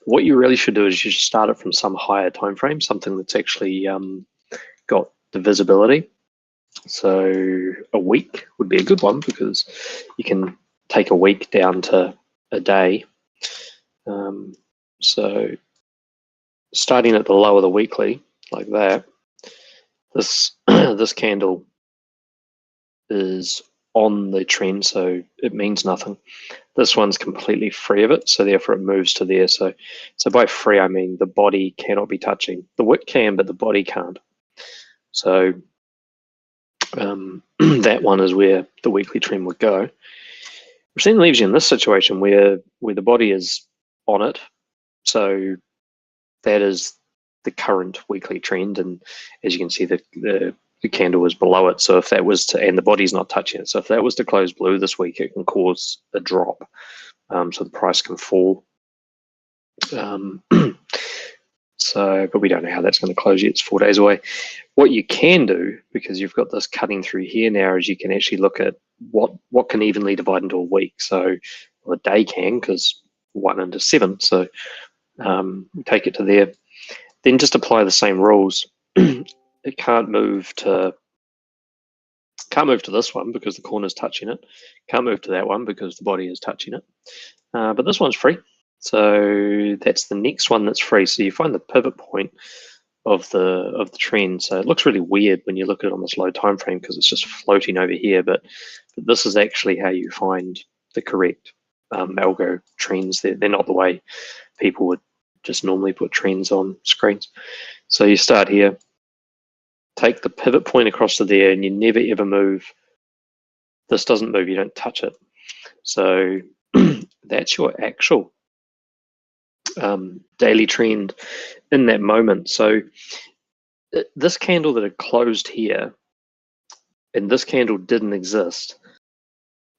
what you really should do is you should start it from some higher time frame, something that's actually got the visibility. So a week would be a good one because you can take a week down to a day. So starting at the low of the weekly, like that, this this candle is on the trend, so it means nothing. This one's completely free of it, so therefore it moves to there. So by free, I mean the body cannot be touching. The wick can, but the body can't. So that one is where the weekly trend would go, which then leaves you in this situation where the body is on it. So that is the current weekly trend, and as you can see, the candle is below it. So if that was to, and the body's not touching it, so if that was to close blue this week, it can cause a drop, so the price can fall. So, but we don't know how that's going to close yet. It's 4 days away. What you can do, because you've got this cutting through here now, is you can actually look at what can evenly divide into a week. So well, a day can, because 1 into 7. So take it to there. Then just apply the same rules. It can't move to this one because the corner's touching it. Can't move to that one because the body is touching it. But this one's free. So that's the next one that's free. So you find the pivot point of the trend. So it looks really weird when you look at it on this low time frame because it's just floating over here. But this is actually how you find the correct algo trends. They're not the way people would just normally put trends on screens. So you start here, take the pivot point across to there, and you never ever move. This doesn't move, you don't touch it. So that's your actual daily trend in that moment. So this candle that had closed here and this candle didn't exist,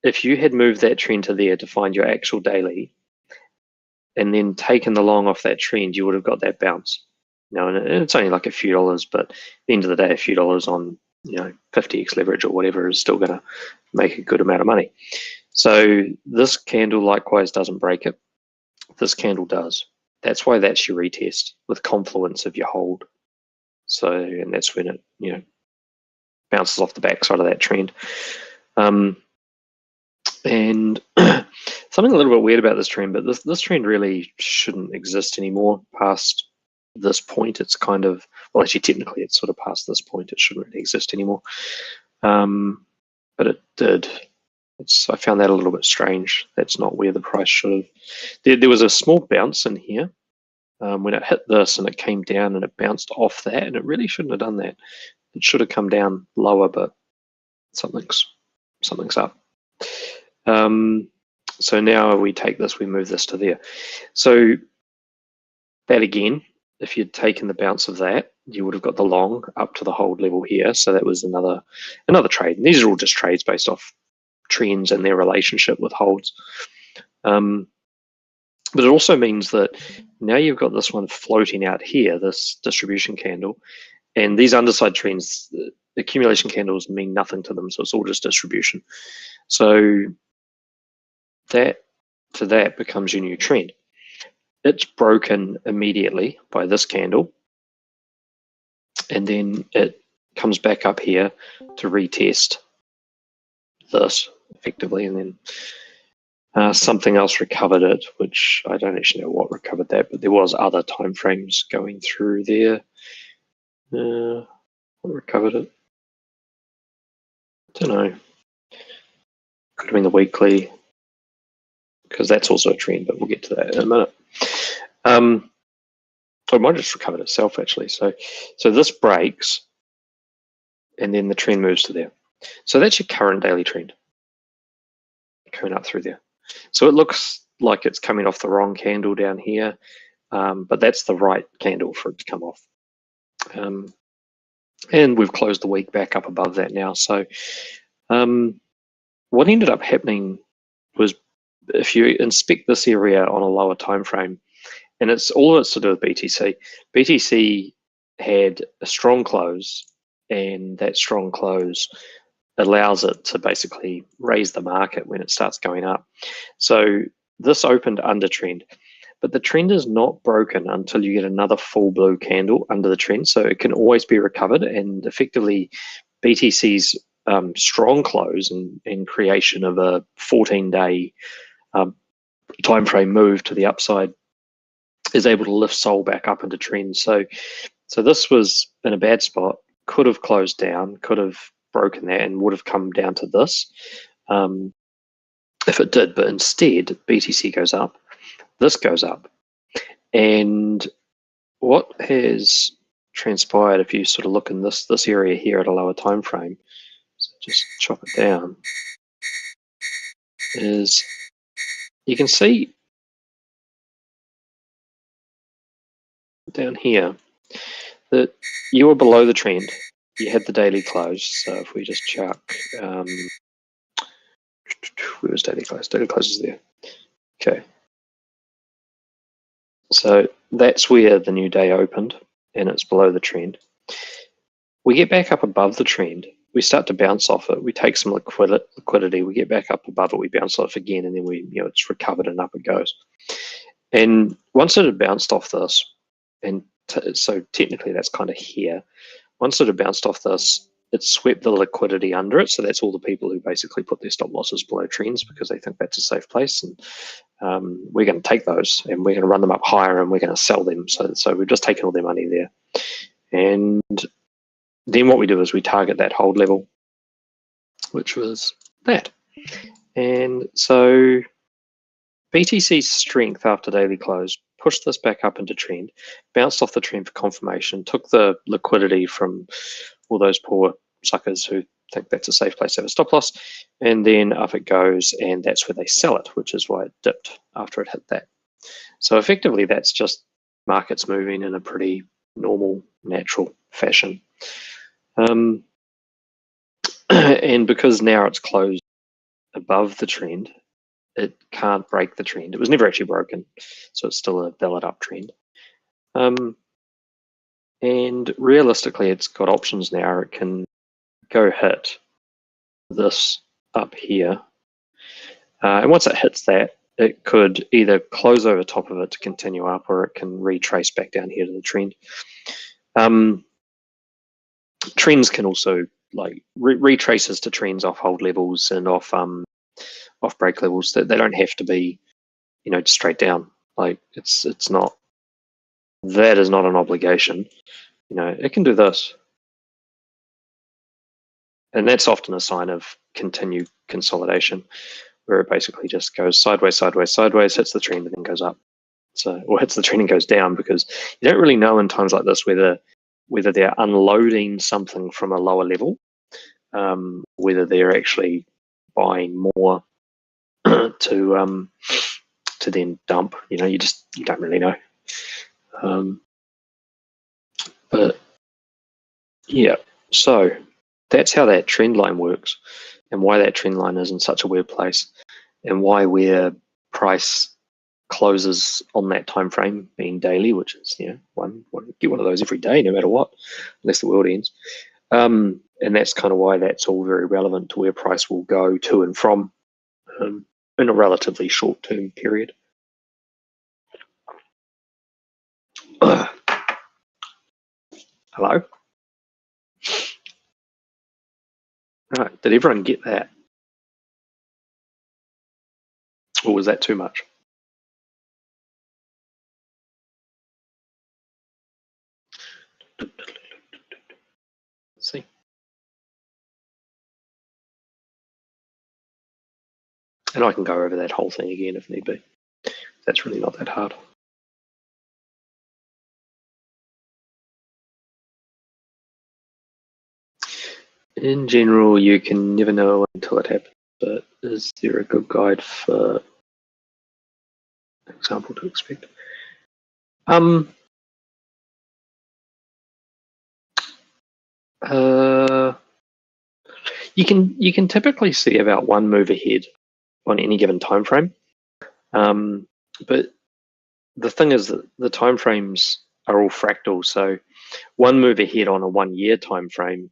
if you had moved that trend to there to find your actual daily and then taken the long off that trend, you would have got that bounce. Now, and it's only like a few dollars, but at the end of the day, a few dollars on 50x leverage or whatever is still going to make a good amount of money. So this candle likewise doesn't break it. This candle does. That's why that's your retest with confluence of your hold. So, and that's when it bounces off the backside of that trend. And something a little bit weird about this trend, but this trend really shouldn't exist anymore past this point. It's kind of, well, actually technically it's sort of past this point. It shouldn't really exist anymore. But it did. I found that a little bit strange. That's not where the price should have. There was a small bounce in here when it hit this and it came down and it bounced off that, and it really shouldn't have done that. It should have come down lower, but something's up. So now we take this, we move this to there. So that again, if you'd taken the bounce of that, you would have got the long up to the hold level here. So that was another trade. And these are all just trades based off trends and their relationship with holds. But it also means that now you've got this one floating out here, this distribution candle, and these underside trends, the accumulation candles mean nothing to them. So it's all just distribution. So that becomes your new trend. It's broken immediately by this candle, and then it comes back up here to retest this effectively, and then something else recovered it, which I don't actually know what recovered that, but there was other time frames going through there. What recovered it? I don't know. Could have been the weekly, because that's also a trend, but we'll get to that in a minute. So it might just recovered itself actually. So this breaks, and then the trend moves to there. So that's your current daily trend coming up through there. So it looks like it's coming off the wrong candle down here, but that's the right candle for it to come off. And we've closed the week back up above that now. So what ended up happening was, if you inspect this area on a lower time frame, and it's all it's to do with BTC. BTC had a strong close, and that strong close allows it to basically raise the market when it starts going up. So this opened under trend, but the trend is not broken until you get another full blue candle under the trend. So it can always be recovered, and effectively BTC's strong close and creation of a 14-day time frame move to the upside is able to lift Sol back up into trend. So this was in a bad spot, could have closed down, could have broken that, and would have come down to this if it did. But instead, BTC goes up, this goes up, and what has transpired, if you sort of look in this area here at a lower time frame, so just chop it down, is you can see down here that you were below the trend. You had the daily close. So if we just chuck, where was daily close? Daily close is there. Okay. So that's where the new day opened, and it's below the trend. We get back up above the trend. We start to bounce off it. We take some liquidity. We get back up above it. We bounce off again, and then it's recovered and up it goes. And once it had bounced off this, and so technically that's kind of here. Once it had bounced off this, it swept the liquidity under it. So that's all the people who basically put their stop losses below trends because they think that's a safe place. And we're going to take those and we're going to run them up higher and we're going to sell them. So we've just taken all their money there. And then what we do is we target that hold level, which was that. And so BTC's strength after daily close pushed this back up into trend, bounced off the trend for confirmation, took the liquidity from all those poor suckers who think that's a safe place to have a stop loss, and then up it goes, and that's where they sell it, which is why it dipped after it hit that. So effectively, that's just markets moving in a pretty normal, natural fashion. And because now it's closed above the trend, it can't break the trend. It was never actually broken, so it's still a valid uptrend. And realistically, it's got options now. It can go hit this up here. And once it hits that, it could either close over top of it to continue up, or it can retrace back down here to the trend. Trends can also, like retraces to trends off hold levels and off break levels, that they don't have to be, straight down. Like it's not, that is not an obligation. It can do this. And that's often a sign of continued consolidation, where it basically just goes sideways, sideways, sideways, hits the trend and then goes up. Or hits the trend and goes down, because you don't really know in times like this whether they're unloading something from a lower level, whether they're actually buying more to then dump. You don't really know. But yeah, so that's how that trend line works, and why that trend line is in such a weird place, and why where price closes on that time frame being daily, which is get one of those every day, no matter what, unless the world ends. And that's kind of why that's all very relevant to where price will go to and from in a relatively short-term period. Hello? Right, did everyone get that? Or was that too much? Let's see. And I can go over that whole thing again if need be. That's really not that hard. In general, you can never know until it happens, but is there a good guide for example to expect? You can typically see about one move ahead on any given time frame, but the thing is that the time frames are all fractal. So one move ahead on a 1 year time frame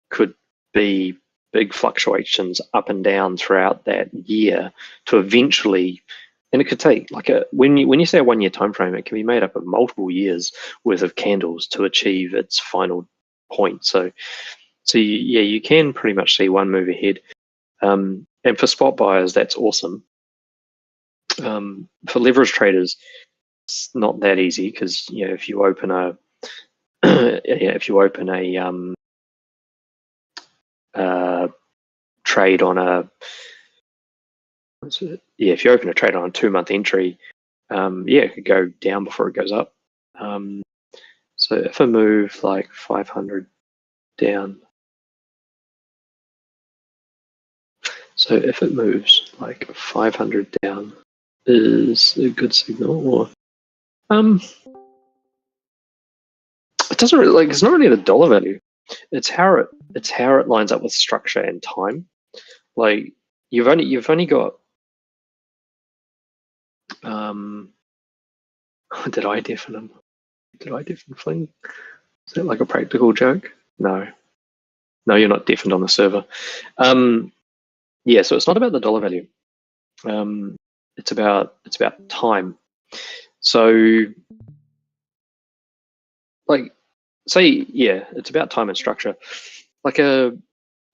could be big fluctuations up and down throughout that year to eventually And it could take like when you say a 1 year time frame, it can be made up of multiple years worth of candles to achieve its final point. So you can pretty much see one move ahead. And for spot buyers, that's awesome. For leverage traders, it's not that easy because if you open a trade on a if you open a trade on a 2-month entry, it could go down before it goes up. So if I move like 500 down, so if it moves like 500 down is a good signal, or it doesn't really it's not really the dollar value. It's how it lines up with structure and time. Like you've only got did I deafen him? Did I deafen Fling? Is that like a practical joke? No, you're not deafened on the server. So it's not about the dollar value. It's about time. So like say it's about time and structure. Like a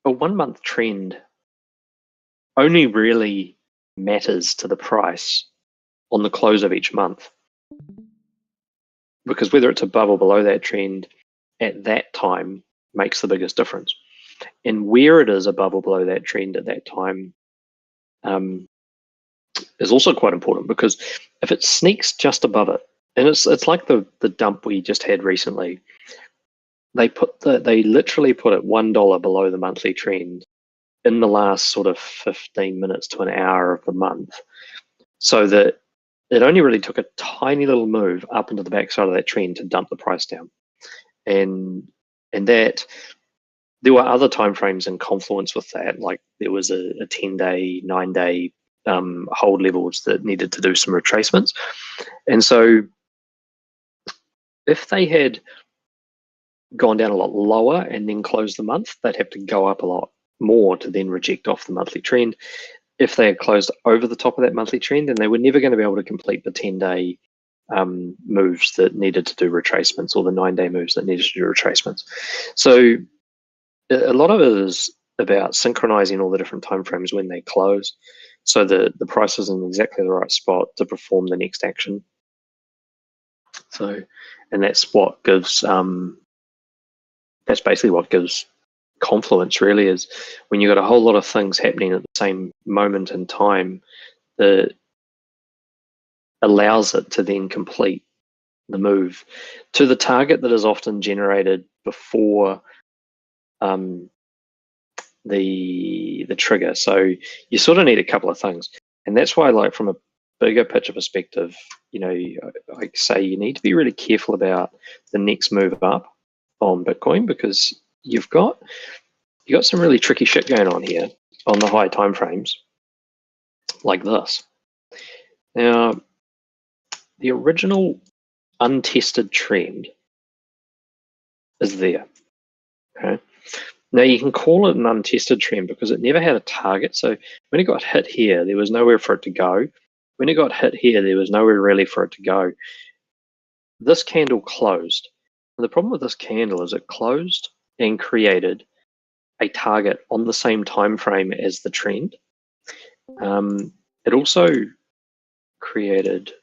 1 month trend only really matters to the price on the close of each month, because whether it's above or below that trend at that time makes the biggest difference. And where it is above or below that trend at that time is also quite important, because if it sneaks just above it, and it's like the dump we just had recently, they literally put it $1 below the monthly trend in the last sort of 15 minutes to an hour of the month, so that it only really took a tiny little move up into the backside of that trend to dump the price down. And that there were other timeframes in confluence with that, like there was a 10-day, 9-day hold levels that needed to do some retracements. And so if they had gone down a lot lower and then closed the month, they'd have to go up a lot more to then reject off the monthly trend. If they had closed over the top of that monthly trend, then they were never going to be able to complete the 10-day moves that needed to do retracements, or the 9-day moves that needed to do retracements. So a lot of it is about synchronizing all the different timeframes when they close, so that the price is in exactly the right spot to perform the next action. So, and that's what gives that's basically what gives confluence, really, is when you've got a whole lot of things happening at the same moment in time that allows it to then complete the move to the target that is often generated before the trigger. So you sort of need a couple of things, and that's why, like, from a bigger picture perspective, I say you need to be really careful about the next move up on Bitcoin, because you've got some really tricky shit going on here on the high time frames like this. Now, the original untested trend is there. Okay. Now you can call it an untested trend because it never had a target. So when it got hit here, there was nowhere for it to go. When it got hit here, there was nowhere really for it to go. This candle closed. And the problem with this candle is it closed and created a target on the same time frame as the trend. It also created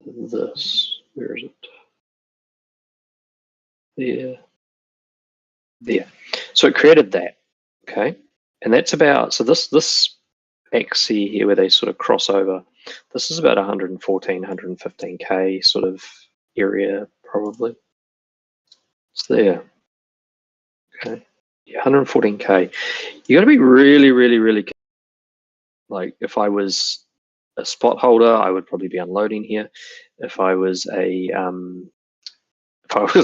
this. Where is it? There. So it created that. Okay, and that's about, so this XC here where they sort of cross over, this is about 114, 115K sort of area, probably. It's there. Okay, yeah, 114K. You got to be really, really, really, like, if I was a spot holder, I would probably be unloading here. If I was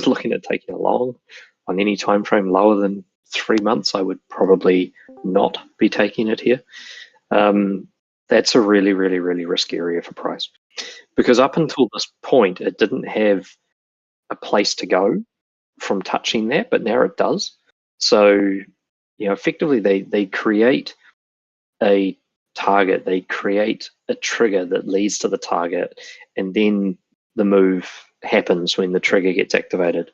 looking at taking a long on any time frame lower than 3 months, I would probably not be taking it here. That's a really, really, really risky area for price, because up until this point, it didn't have a place to go from touching that, but now it does. So, effectively, they create a target, they create a trigger that leads to the target, and then the move happens when the trigger gets activated.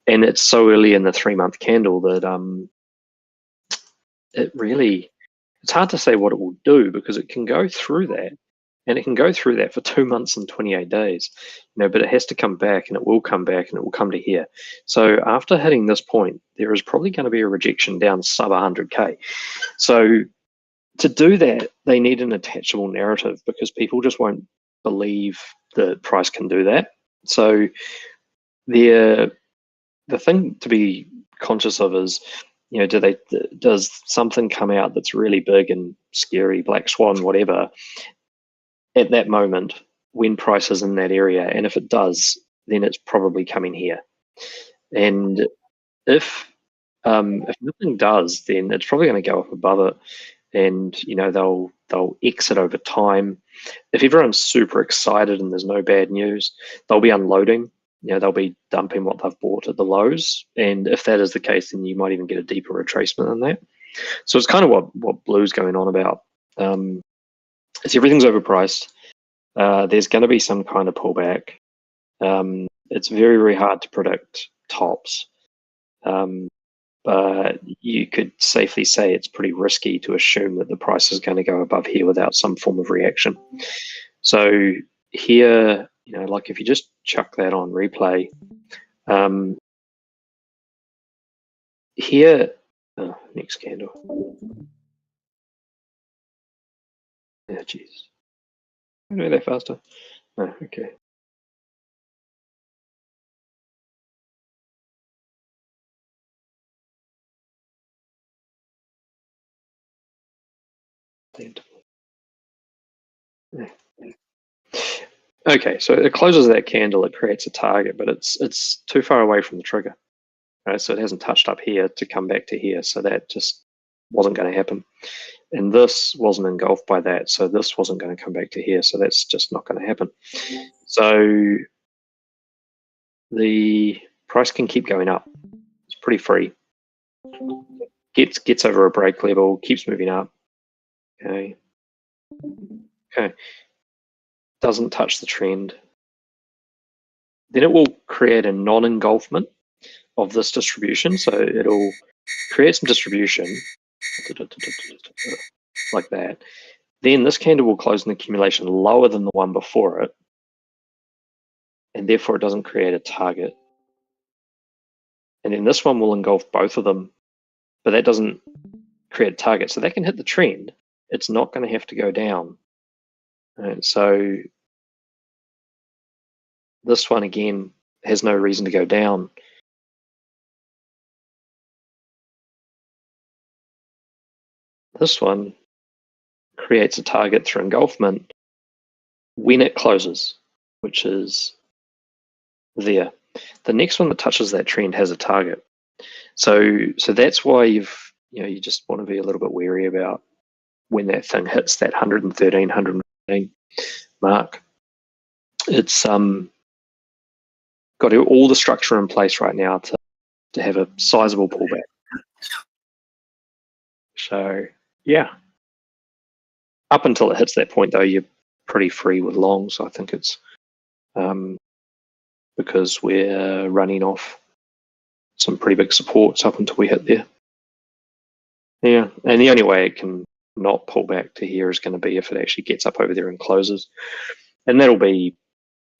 And it's so early in the 3-month candle that it's hard to say what it will do, because it can go through that, and it can go through that for 2 months and 28 days, but it has to come back, and it will come back, and it will come to here. So after hitting this point, there is probably going to be a rejection down sub 100K. So to do that, they need an attachable narrative, because people just won't believe that price can do that. So the thing to be conscious of is, does something come out that's really big and scary, black swan, whatever, at that moment when price is in that area? And if it does, then it's probably coming here. And if nothing does, then it's probably going to go up above it, and they'll exit over time. If everyone's super excited and there's no bad news, they'll be unloading. They'll be dumping what they've bought at the lows, and if that is the case, then you might even get a deeper retracement than that. So it's kind of what Blue's going on about. Is everything's overpriced. There's going to be some kind of pullback. It's very, very hard to predict tops. But you could safely say it's pretty risky to assume that the price is going to go above here without some form of reaction. So here, like if you just chuck that on replay, here, next candle. Yeah, geez. Go there faster. Oh, okay. Okay, so it closes that candle, it creates a target, but it's too far away from the trigger. Right? So it hasn't touched up here to come back to here, so that just wasn't going to happen. And this wasn't engulfed by that, so this wasn't going to come back to here, so that's just not going to happen. So the price can keep going up. It's pretty free. Gets over a break level, keeps moving up. Okay. Doesn't touch the trend. Then it will create a non-engulfment of this distribution. So it'll create some distribution like that. Then this candle will close an accumulation lower than the one before it, and therefore it doesn't create a target. And then this one will engulf both of them, but that doesn't create a target. So that can hit the trend. It's not going to have to go down. Right, so this one, again, has no reason to go down. This one creates a target through engulfment when it closes, which is there. The next one that touches that trend has a target. So that's why you just want to be a little bit wary about when that thing hits that 113, 115 mark. It's got all the structure in place right now to have a sizable pullback. So yeah, up until it hits that point though, you're pretty free with longs. I think it's because we're running off some pretty big supports up until we hit there. Yeah, and the only way it can not pull back to here is going to be if it actually gets up over there and closes, and that'll be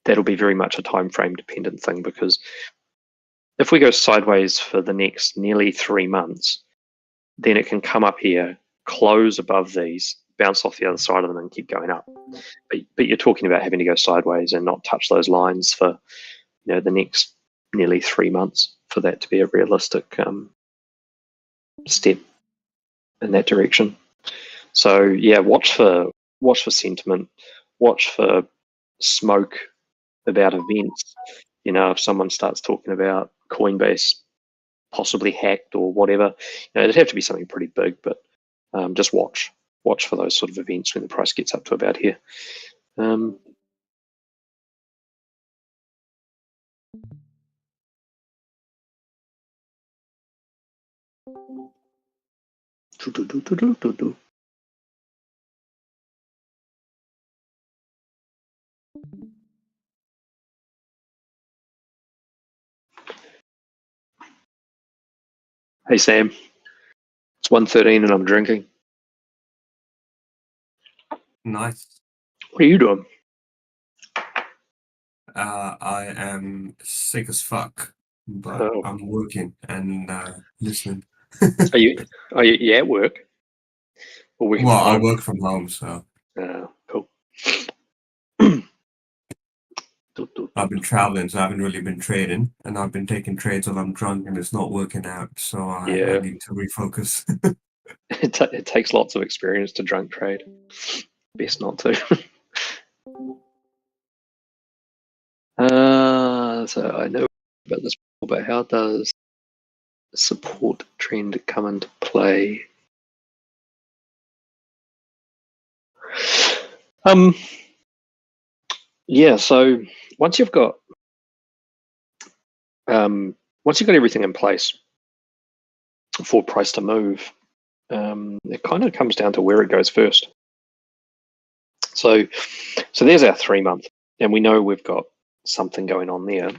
very much a time frame dependent thing, because if we go sideways for the next nearly 3 months, then it can come up here, close above these, bounce off the other side of them, and keep going up. But you're talking about having to go sideways and not touch those lines for the next nearly 3 months for that to be a realistic step in that direction. So yeah, watch for sentiment, watch for smoke about events. If someone starts talking about Coinbase possibly hacked or whatever, it'd have to be something pretty big. But just watch for those sort of events when the price gets up to about here. Hey Sam, it's 1:13 and I'm drinking. Nice. What are you doing? I am sick as fuck, but Oh, I'm working and listening. are you at work or working Well, from I home? work from home, so Cool. I've been traveling, so I haven't really been trading, and I've been taking trades while I'm drunk, and it's not working out, so I Yeah, need to refocus. it takes lots of experience to drunk trade. Best not to. So I know about this, but how does support trend come into play? Um, yeah. So once you've got once you've got everything in place for price to move, it kind of comes down to where it goes first. So there's our 3 month, and we know we've got something going on there.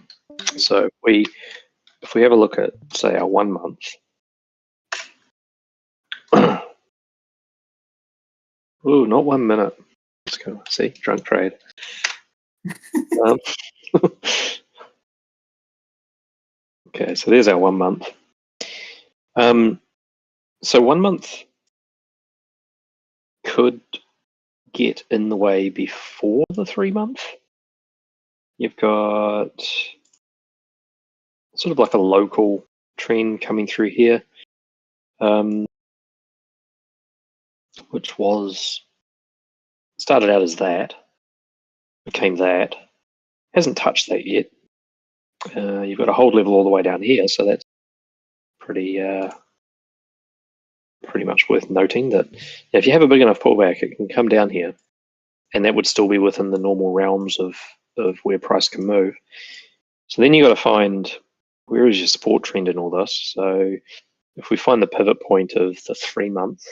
So if we have a look at say our 1 month, ooh, not 1 minute. Let's go see drunk trade. Um, okay, so there's our 1 month. So 1 month could get in the way before the 3 month. You've got sort of like a local trend coming through here, which was started out as that, became that, hasn't touched that yet. You've got a hold level all the way down here, so that's pretty much worth noting that if you have a big enough pullback, it can come down here, and that would still be within the normal realms of where price can move. So then you got to find where is your support trend in all this. So if we find the pivot point of the 3 month,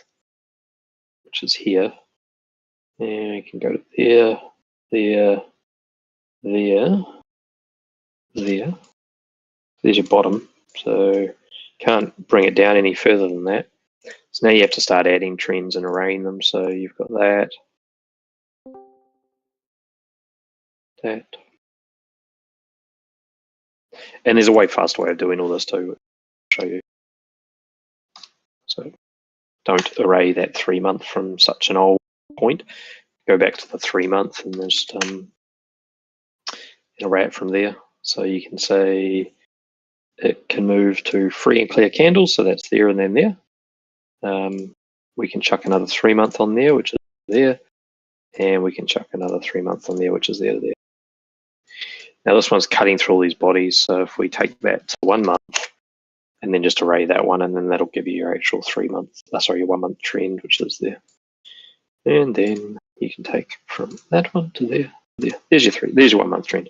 which is here, and you can go to there, there, there, there. There's your bottom. So can't bring it down any further than that. So now you have to start adding trends and arraying them. So you've got that, that. And there's a way faster way of doing all this too. I'll show you. So don't array that 3 month from such an old point. Go back to the 3 month and just array it from there. So you can say it can move to free and clear candles. So that's there and then there. We can chuck another 3 month on there, which is there. And we can chuck another 3 month on there, which is there to there. Now this one's cutting through all these bodies. So if we take that to 1 month and then just array that one, and then that'll give you your actual 3 month, your 1 month trend, which is there. And then you can take from that one to there. There's your 1 month trend.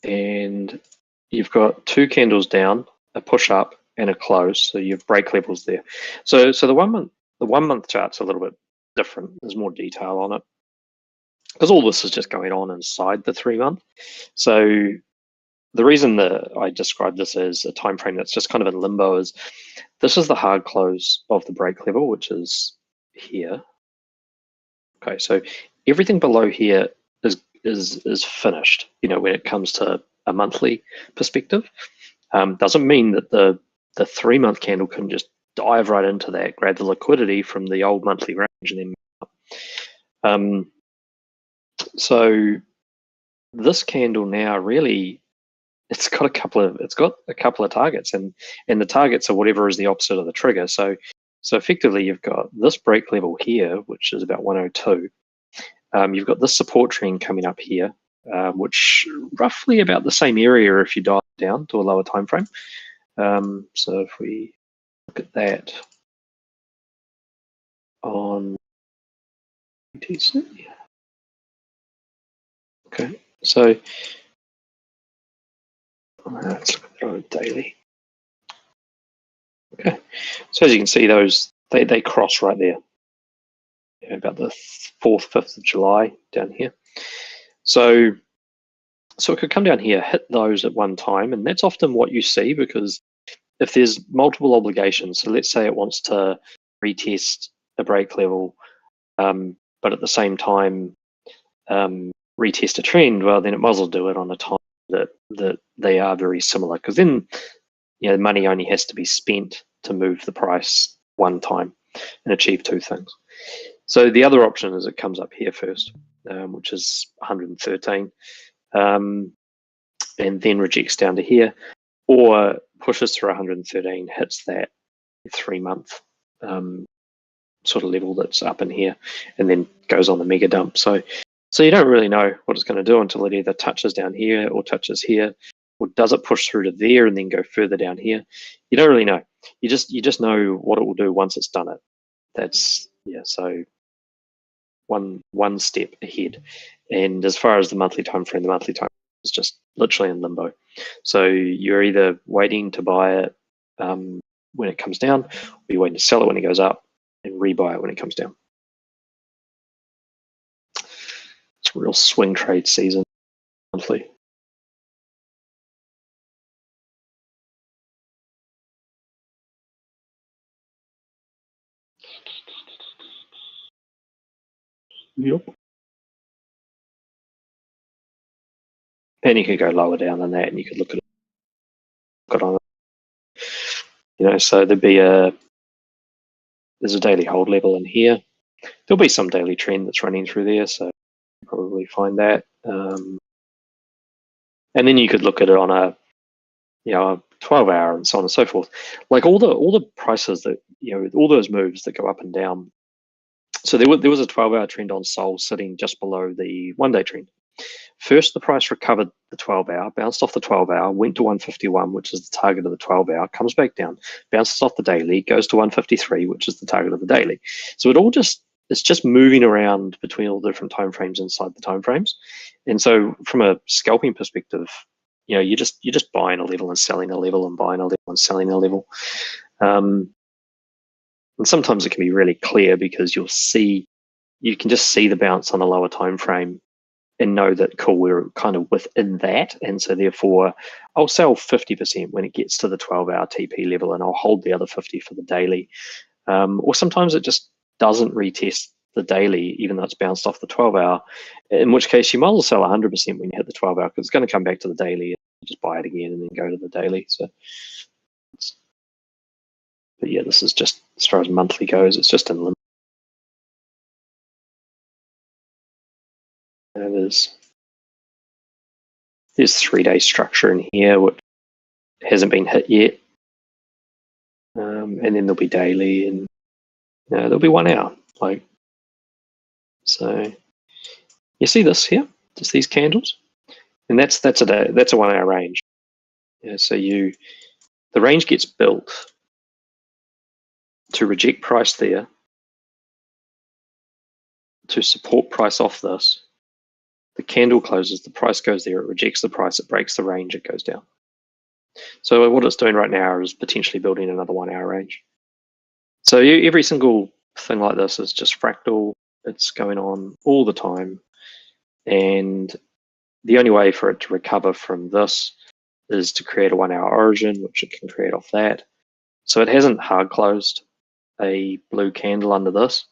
And you've got two candles down, a push up and a close. So you have break levels there. So the 1 month chart's a little bit different. There's more detail on it because all this is just going on inside the 3 month. So the reason that I describe this as a time frame that's just kind of in limbo is this is the hard close of the break level, which is here. Okay, so everything below here is finished. When it comes to a monthly perspective, doesn't mean that the 3 month candle can just dive right into that, grab the liquidity from the old monthly range, and then. So this candle now really, it's got a couple of targets, and the targets are whatever is the opposite of the trigger. So effectively, you've got this break level here, which is about 102. You've got this support trend coming up here, which roughly about the same area if you dial down to a lower time frame. So if we look at that on BTC, okay. So let's look at it on daily. Okay. So as you can see, those they cross right there. About the 4th, 5th of July down here. So So it could come down here, hit those at one time, and that's often what you see, because if there's multiple obligations, so let's say it wants to retest a break level, but at the same time retest a trend, well, then it might as well do it on a time that they are very similar, because then money only has to be spent to move the price one time and achieve two things. So the other option is it comes up here first, which is 113, and then rejects down to here, or pushes through 113, hits that 3-month sort of level that's up in here, and then goes on the mega dump. So you don't really know what it's going to do until it either touches down here or touches here, or does it push through to there and then go further down here? You don't really know. You just know what it will do once it's done it. That's so one step ahead. And as far as the monthly time frame is just literally in limbo. So you're either waiting to buy it when it comes down, or you're waiting to sell it when it goes up and rebuy it when it comes down. It's a real swing trade season monthly. Yep. And you could go lower down than that, and you could look at it on it. So there's a daily hold level in here. There'll be some daily trend that's running through there, so you'll probably find that. And then you could look at it on a 12-hour and so on and so forth. Like all the prices that all those moves that go up and down. So there was a 12-hour trend on Sol sitting just below the 1-day trend. First, the price recovered the 12-hour, bounced off the 12-hour, went to 151, which is the target of the 12-hour, comes back down, bounces off the daily, goes to 153, which is the target of the daily. So it's just moving around between all the different time frames inside the time frames. And so from a scalping perspective, you're just buying a level and selling a level and buying a level and selling a level. And sometimes it can be really clear because you can just see the bounce on a lower time frame and know that, cool, we're kind of within that. And so therefore I'll sell 50% when it gets to the 12-hour TP level, and I'll hold the other 50 for the daily. Or sometimes it just doesn't retest the daily, even though it's bounced off the 12-hour, in which case you might as well sell 100% when you hit the 12-hour, because it's going to come back to the daily and just buy it again and then go to the daily. So, but yeah, this is just, as far as monthly goes, it's just in limbo. There's 3-day structure in here, which hasn't been hit yet. And then there'll be daily, and there'll be 1 hour. So you see this here, just these candles, and that's a 1 hour range. So the range gets built to reject price there, to support price off this. The candle closes, the price goes there, it rejects the price, it breaks the range, it goes down. So what it's doing right now is potentially building another 1 hour range. So every single thing like this is just fractal. It's going on all the time. And the only way for it to recover from this is to create a 1 hour origin, which it can create off that. So it hasn't hard closed a blue candle under this.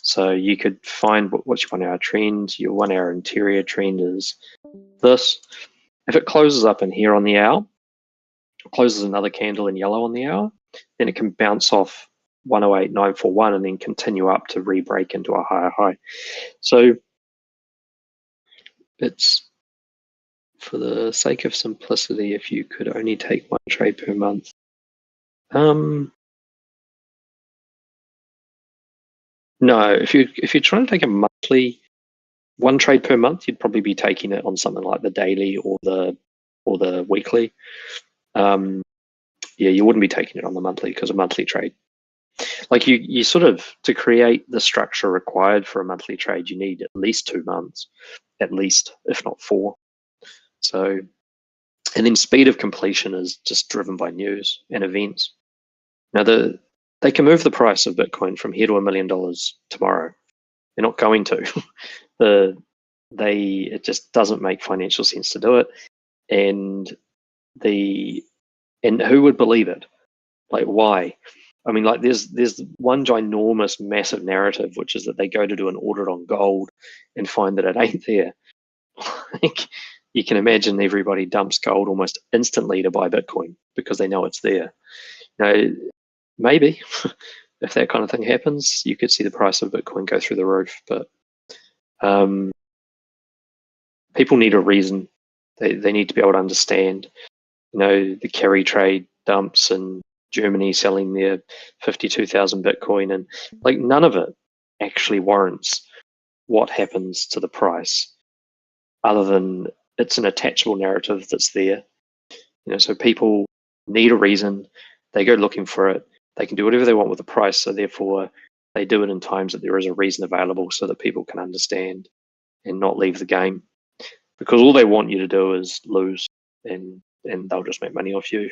So you could find what's your 1 hour trend. Your 1 hour interior trend is this. If it closes up in here on the hour, closes another candle in yellow on the hour, then it can bounce off 108.941 and then continue up to re-break into a higher high. So it's, for the sake of simplicity, if you could only take 1 trade per month. No, if you're trying to take a monthly 1 trade per month, you'd probably be taking it on something like the daily or the weekly. You wouldn't be taking it on the monthly, because a monthly trade, like you sort of, to create the structure required for a monthly trade, you need at least 2 months, at least, if not 4. So, and then speed of completion is just driven by news and events. Now they can move the price of Bitcoin from here to $1 million tomorrow. They're not going to. it just doesn't make financial sense to do it. And who would believe it? Like, why? I mean, like, there's one ginormous, massive narrative, which is that they go to do an audit on gold and find that it ain't there. Like, you can imagine everybody dumps gold almost instantly to buy Bitcoin because they know it's there. Maybe if that kind of thing happens, you could see the price of Bitcoin go through the roof. But people need a reason. They need to be able to understand. The carry trade dumps and Germany selling their 52,000 Bitcoin, and like none of it actually warrants what happens to the price, other than it's an attachable narrative that's there. So people need a reason. They go looking for it. They can do whatever they want with the price, so therefore they do it in times that there is a reason available so that people can understand and not leave the game. Because all they want you to do is lose, and they'll just make money off you.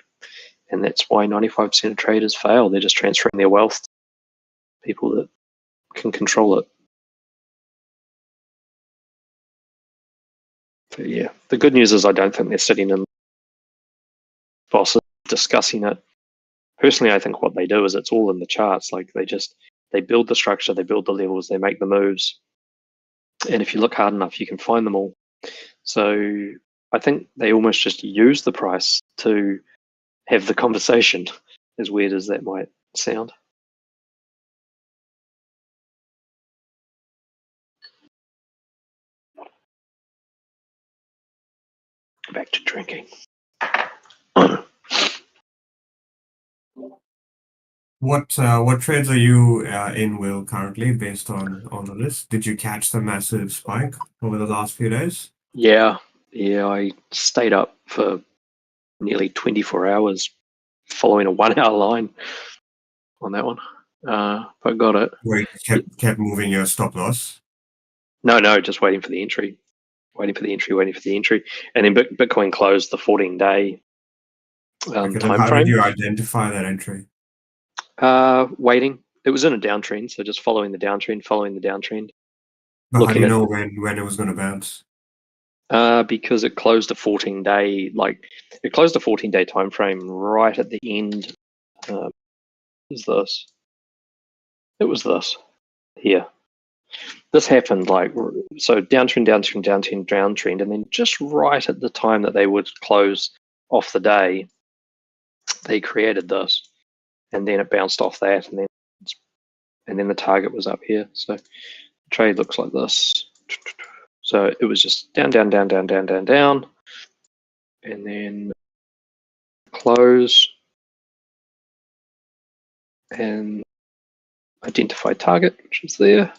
And that's why 95% of traders fail. They're just transferring their wealth to people that can control it. But yeah, the good news is I don't think they're sitting in bosses discussing it. Personally, I think what they do is it's all in the charts. Like they build the structure, they build the levels, they make the moves. And if you look hard enough, you can find them all. So I think they almost just use the price to have the conversation, as weird as that might sound. Back to drinking. What trades are you in, Will, currently, based on the list? Did you catch the massive spike over the last few days? Yeah, I stayed up for nearly 24 hours following a 1 hour line on that one. But got it. Where you kept moving your stop loss? No, just waiting for the entry. Waiting for the entry. And then Bitcoin closed the 14-day time frame. How did you identify that entry? Waiting. It was in a downtrend, so just following the downtrend. But how do you know when it was going to bounce? Because it closed a 14-day, it closed a 14-day time frame right at the end. Is this? It was this here. This happened so downtrend, and then just right at the time that they would close off the day, they created this, and then it bounced off that, and then the target was up here. So the trade looks like this. So it was just down, and then close and identify target, which is there.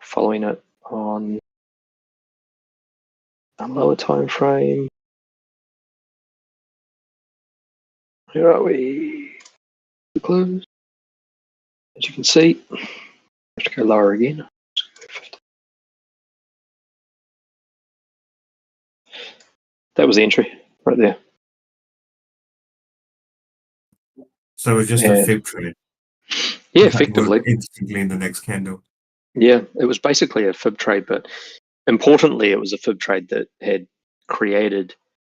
Following it on a lower time frame. Here are we? Close. As you can see, I have to go lower again. That was the entry right there. So it was just a fib trade. Yeah, effectively. Instantly in the next candle. Yeah, it was basically a fib trade, but importantly, it was a fib trade that had created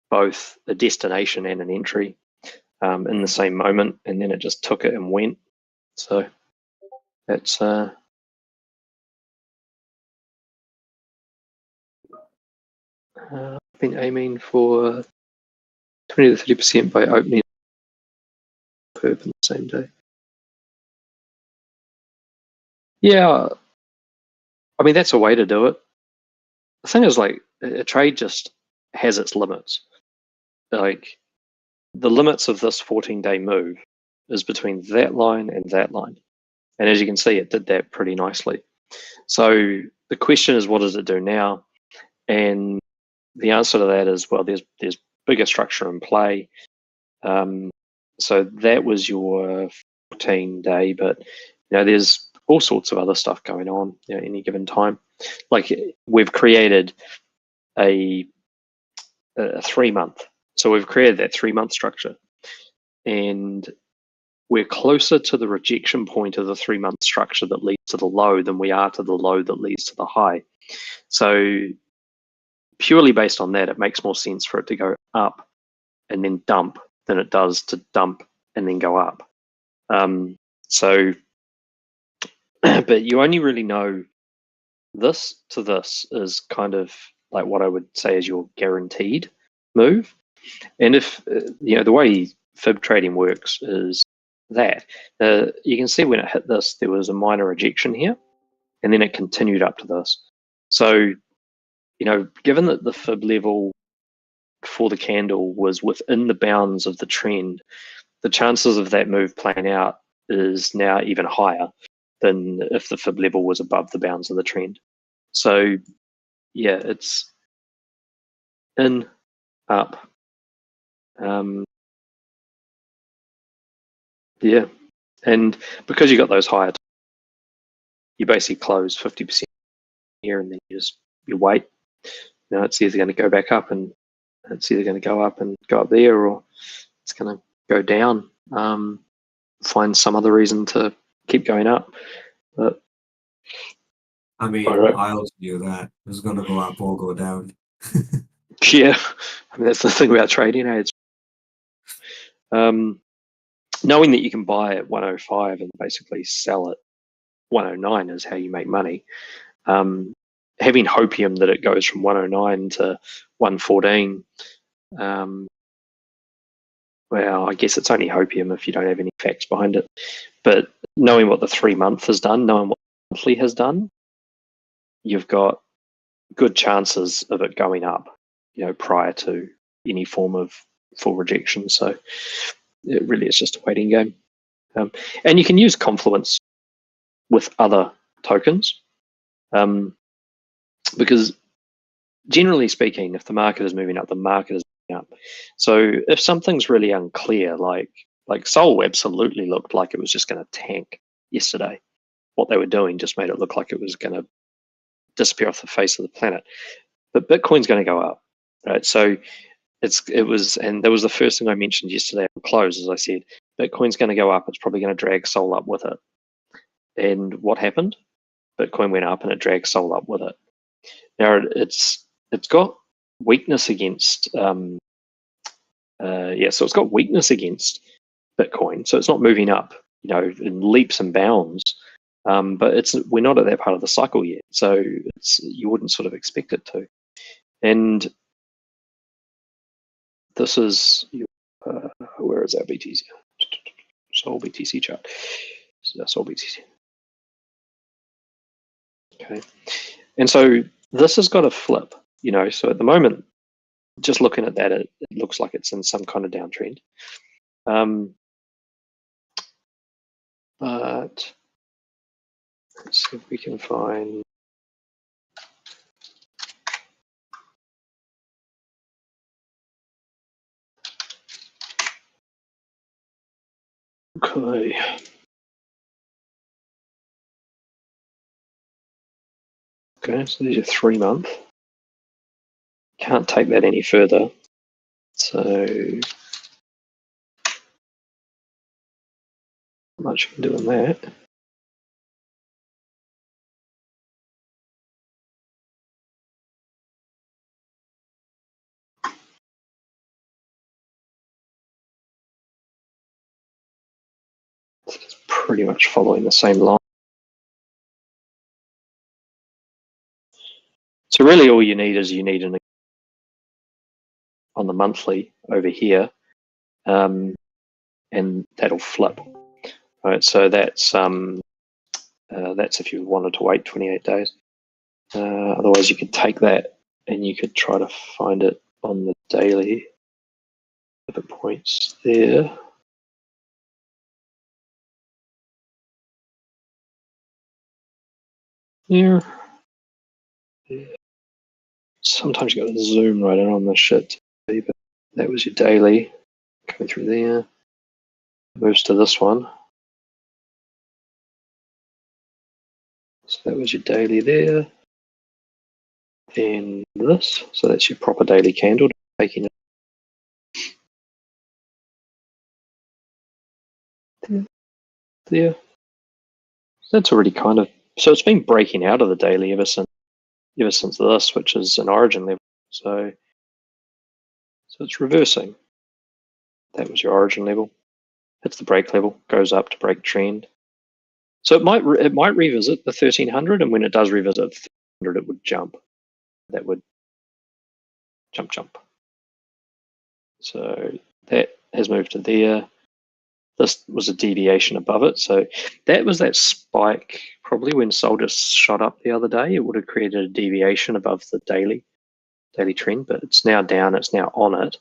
both a destination and an entry in the same moment, and then it just took it and went. So that's I've been aiming for 20 to 30% by opening perp in the same day. Yeah, I mean, that's a way to do it. The thing is, a trade just has its limits. Like, the limits of this 14-day move is between that line and that line. And as you can see, it did that pretty nicely. So the question is, what does it do now? And the answer to that is, well, there's bigger structure in play. So that was your 14-day, but there's all sorts of other stuff going on at any given time. Like, we've created a 3-month. So we've created that 3-month structure, and we're closer to the rejection point of the 3-month structure that leads to the low than we are to the low that leads to the high. So purely based on that, it makes more sense for it to go up and then dump than it does to dump and then go up. So, but you only really know this to this is kind of like what I would say is your guaranteed move. And if, the way fib trading works is that you can see when it hit this, there was a minor rejection here, and then it continued up to this. So, given that the fib level for the candle was within the bounds of the trend, the chances of that move playing out is now even higher than if the fib level was above the bounds of the trend. So, yeah, it's in, up. Yeah, and because you got those higher, you basically close 50% here, and then you wait. It's either going to go back up, and it's either going to go up and go up there, or it's going to go down. Find some other reason to keep going up. But I mean, I also knew that it was going to go up or go down. Yeah, that's the thing about trading. It's knowing that you can buy at 105 and basically sell at 109 is how you make money. Having hopium that it goes from 109 to 114, well, I guess it's only hopium if you don't have any facts behind it. But knowing what the 3 month has done, knowing what the monthly has done, you've got good chances of it going up, prior to any form of full rejection. So it really is just a waiting game. And you can use Confluence with other tokens, because generally speaking, if the market is moving up, the market is moving up. So if something's really unclear, like Sol absolutely looked like it was just going to tank yesterday. What they were doing just made it look like it was going to disappear off the face of the planet. But Bitcoin's going to go up, right? So and that was the first thing I mentioned yesterday on close, as I said, Bitcoin's going to go up. It's probably going to drag Sol up with it. And what happened? Bitcoin went up and it dragged Sol up with it. Now it's got weakness against so it's got weakness against Bitcoin. So it's not moving up, in leaps and bounds. But we're not at that part of the cycle yet. So you wouldn't sort of expect it to. And this is where is our BTC? Sol BTC chart. Sol BTC. Okay. And so this has got a flip, so at the moment, just looking at that, it looks like it's in some kind of downtrend. But let's see if we can find. Okay. Okay, so these are 3 month. Can't take that any further. So not much you can do on that. It's pretty much following the same line. So really all you need is on the monthly over here, and that'll flip. Right, so that's if you wanted to wait 28 days. Otherwise, you could take that and you could try to find it on the daily. If it points there. Yeah. Sometimes you got to zoom right in on this shit. But that was your daily coming through there. Moves to this one. So that was your daily there. Then this. So that's your proper daily candle. Taking it there. That's already kind of. So it's been breaking out of the daily ever since ever since this, which is an origin level. So it's reversing. That was your origin level. Hits the break level, goes up to break trend. So it might revisit the 1300, and when it does revisit 1300, it would jump. That would jump. So that has moved to there. This was a deviation above it. So that was that spike. Probably when Sol just shot up the other day, it would have created a deviation above the daily trend, but it's now down. It's now on it.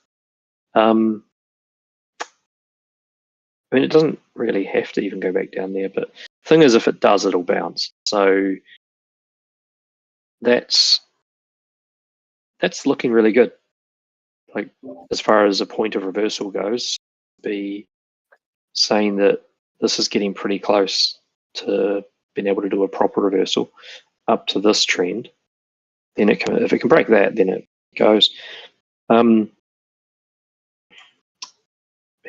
I mean, it doesn't really have to even go back down there, but the thing is, if it does, it'll bounce. So that's looking really good. Like, as far as a point of reversal goes, be saying that this is getting pretty close to being able to do a proper reversal up to this trend. Then if it can break that, then it goes. And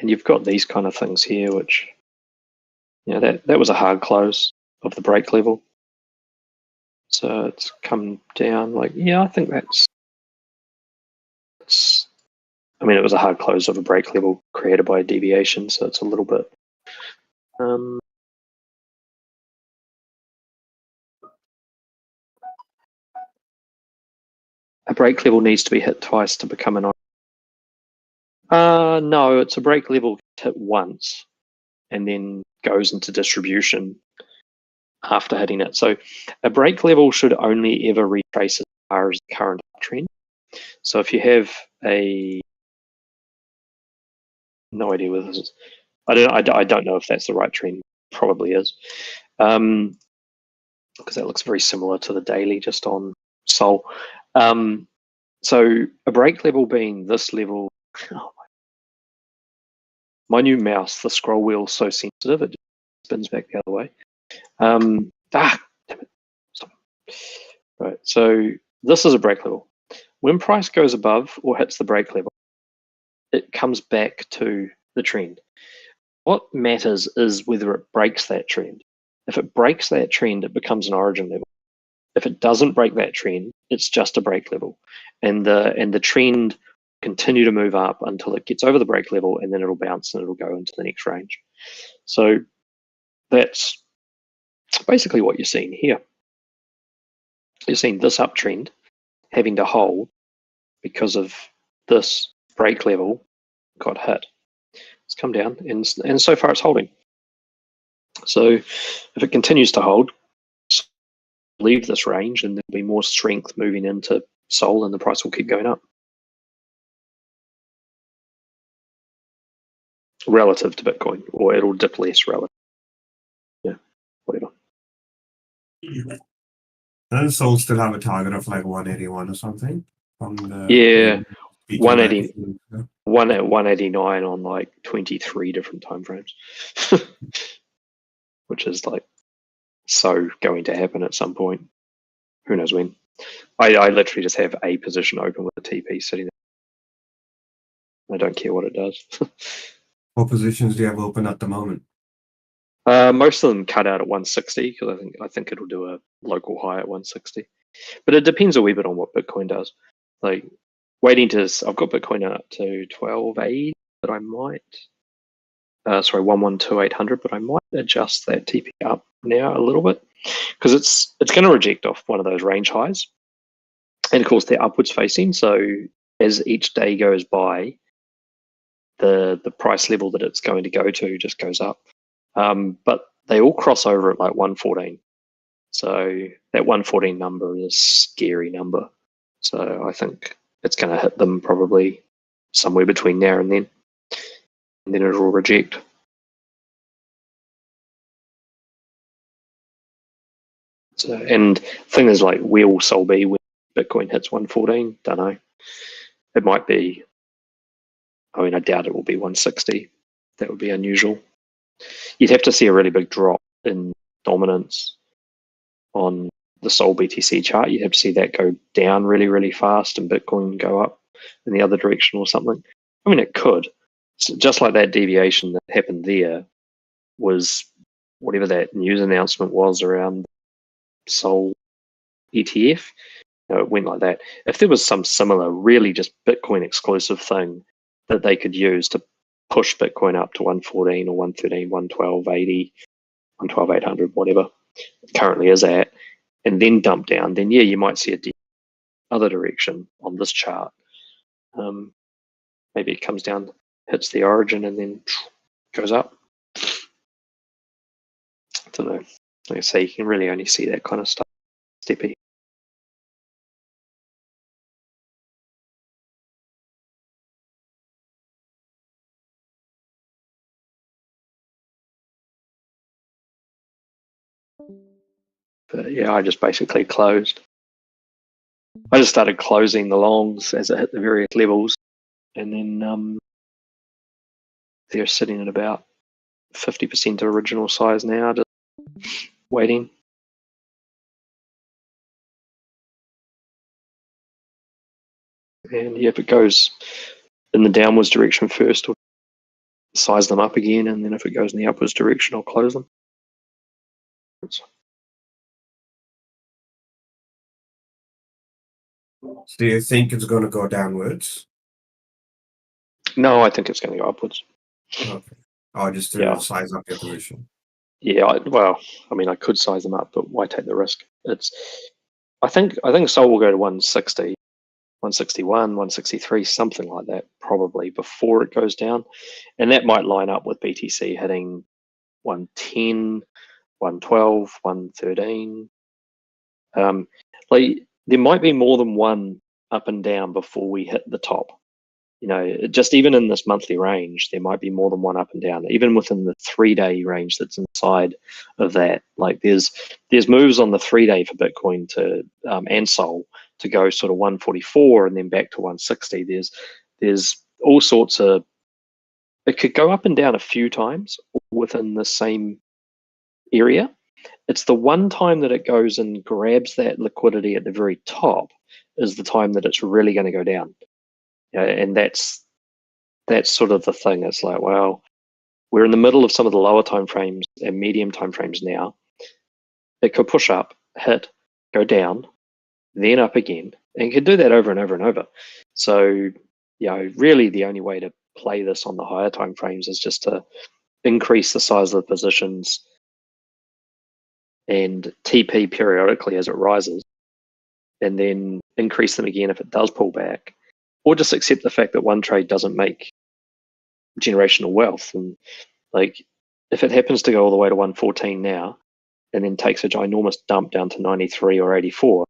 you've got these kind of things here, which, that was a hard close of the break level. So it's come down. Like, I think I mean, it was a hard close of a break level created by a deviation, so it's a little bit. A break level needs to be hit twice to become an origin. No, it's a break level hit once and then goes into distribution after hitting it. So a break level should only ever retrace as far as the current uptrend. So if you have no idea whether this is, I don't know if that's the right trend. Probably is, because that looks very similar to the daily just on Sol. So a break level being this level. Oh, my new mouse, the scroll wheel is so sensitive it spins back the other way. Damn it. Stop. Right, so this is a break level. When price goes above or hits the break level, it comes back to the trend. What matters is whether it breaks that trend. If it breaks that trend, it becomes an origin level. If it doesn't break that trend, it's just a break level. And the trend continue to move up until it gets over the break level, and then it'll bounce and it'll go into the next range. So that's basically what you're seeing here. You're seeing this uptrend having to hold because of this break level got hit. It's come down, and so far it's holding. So if it continues to hold, leave this range, and there'll be more strength moving into Sol, and the price will keep going up. Relative to Bitcoin, or it'll dip less relative. Yeah, whatever. Does Sol still have a target of like 181 or something? From the 180, 189 on like 23 different time frames, which is like so going to happen at some point. Who knows when? I literally just have a position open with a TP sitting there. I don't care what it does. What positions do you have open at the moment? Most of them cut out at 160 because I think it'll do a local high at 160. But it depends a wee bit on what Bitcoin does. Like I've got Bitcoin up to 1280, but I might. 112,800, but I might adjust that TP up now a little bit because it's going to reject off one of those range highs, and of course they're upwards facing. So as each day goes by, the price level that it's going to go to just goes up. But they all cross over at like 114. So that 114 number is a scary number. So I think it's going to hit them probably somewhere between now and then it'll reject. So, and thing is, like, where will Sol be when Bitcoin hits 114? Don't know. It might be. I mean, I doubt it will be 160. That would be unusual. You'd have to see a really big drop in dominance on the Sol BTC chart. You'd have to see that go down really, really fast and Bitcoin go up in the other direction or something. I mean, it could. So just like that deviation that happened there was whatever that news announcement was around Sol ETF. it went like that. If there was some similar, really just Bitcoin exclusive thing that they could use to push Bitcoin up to 114 or 113, 112.80, 112.800, whatever it currently is at, and then dump down, then yeah, you might see a other direction on this chart. Maybe it comes down, hits the origin, and then goes up. I don't know. Like I say, you can really only see that kind of stuff steppy. But yeah, I just basically closed. I just started closing the longs as it hit the various levels, and then they're sitting at about 50% original size now, just waiting. And yeah, if it goes in the downwards direction first, I'll size them up again, and then if it goes in the upwards direction, I'll close them. Do you think it's going to go downwards? No, I think it's going to go upwards. Okay. Oh, just to size up your position. Yeah, well, I mean, I could size them up, but why take the risk? I think Sol will go to 160, 161, 163, something like that, probably before it goes down, and that might line up with BTC hitting 110, 112, 113. Like there might be more than one up and down before we hit the top. You know, just even in this monthly range, there might be more than one up and down, even within the 3-day range that's inside of that. Like there's moves on the 3-day for Bitcoin to and Sol to go sort of 144 and then back to 160. There's all sorts of, it could go up and down a few times within the same area. It's the one time that it goes and grabs that liquidity at the very top is the time that it's really going to go down. And that's sort of the thing. It's like, well, we're in the middle of some of the lower time frames and medium time frames now. It could push up, hit, go down, then up again, and it could do that over and over and over. So, really the only way to play this on the higher time frames is just to increase the size of the positions and TP periodically as it rises, and then increase them again if it does pull back, or just accept the fact that one trade doesn't make generational wealth. And like if it happens to go all the way to 114 now and then takes a ginormous dump down to 93 or 84,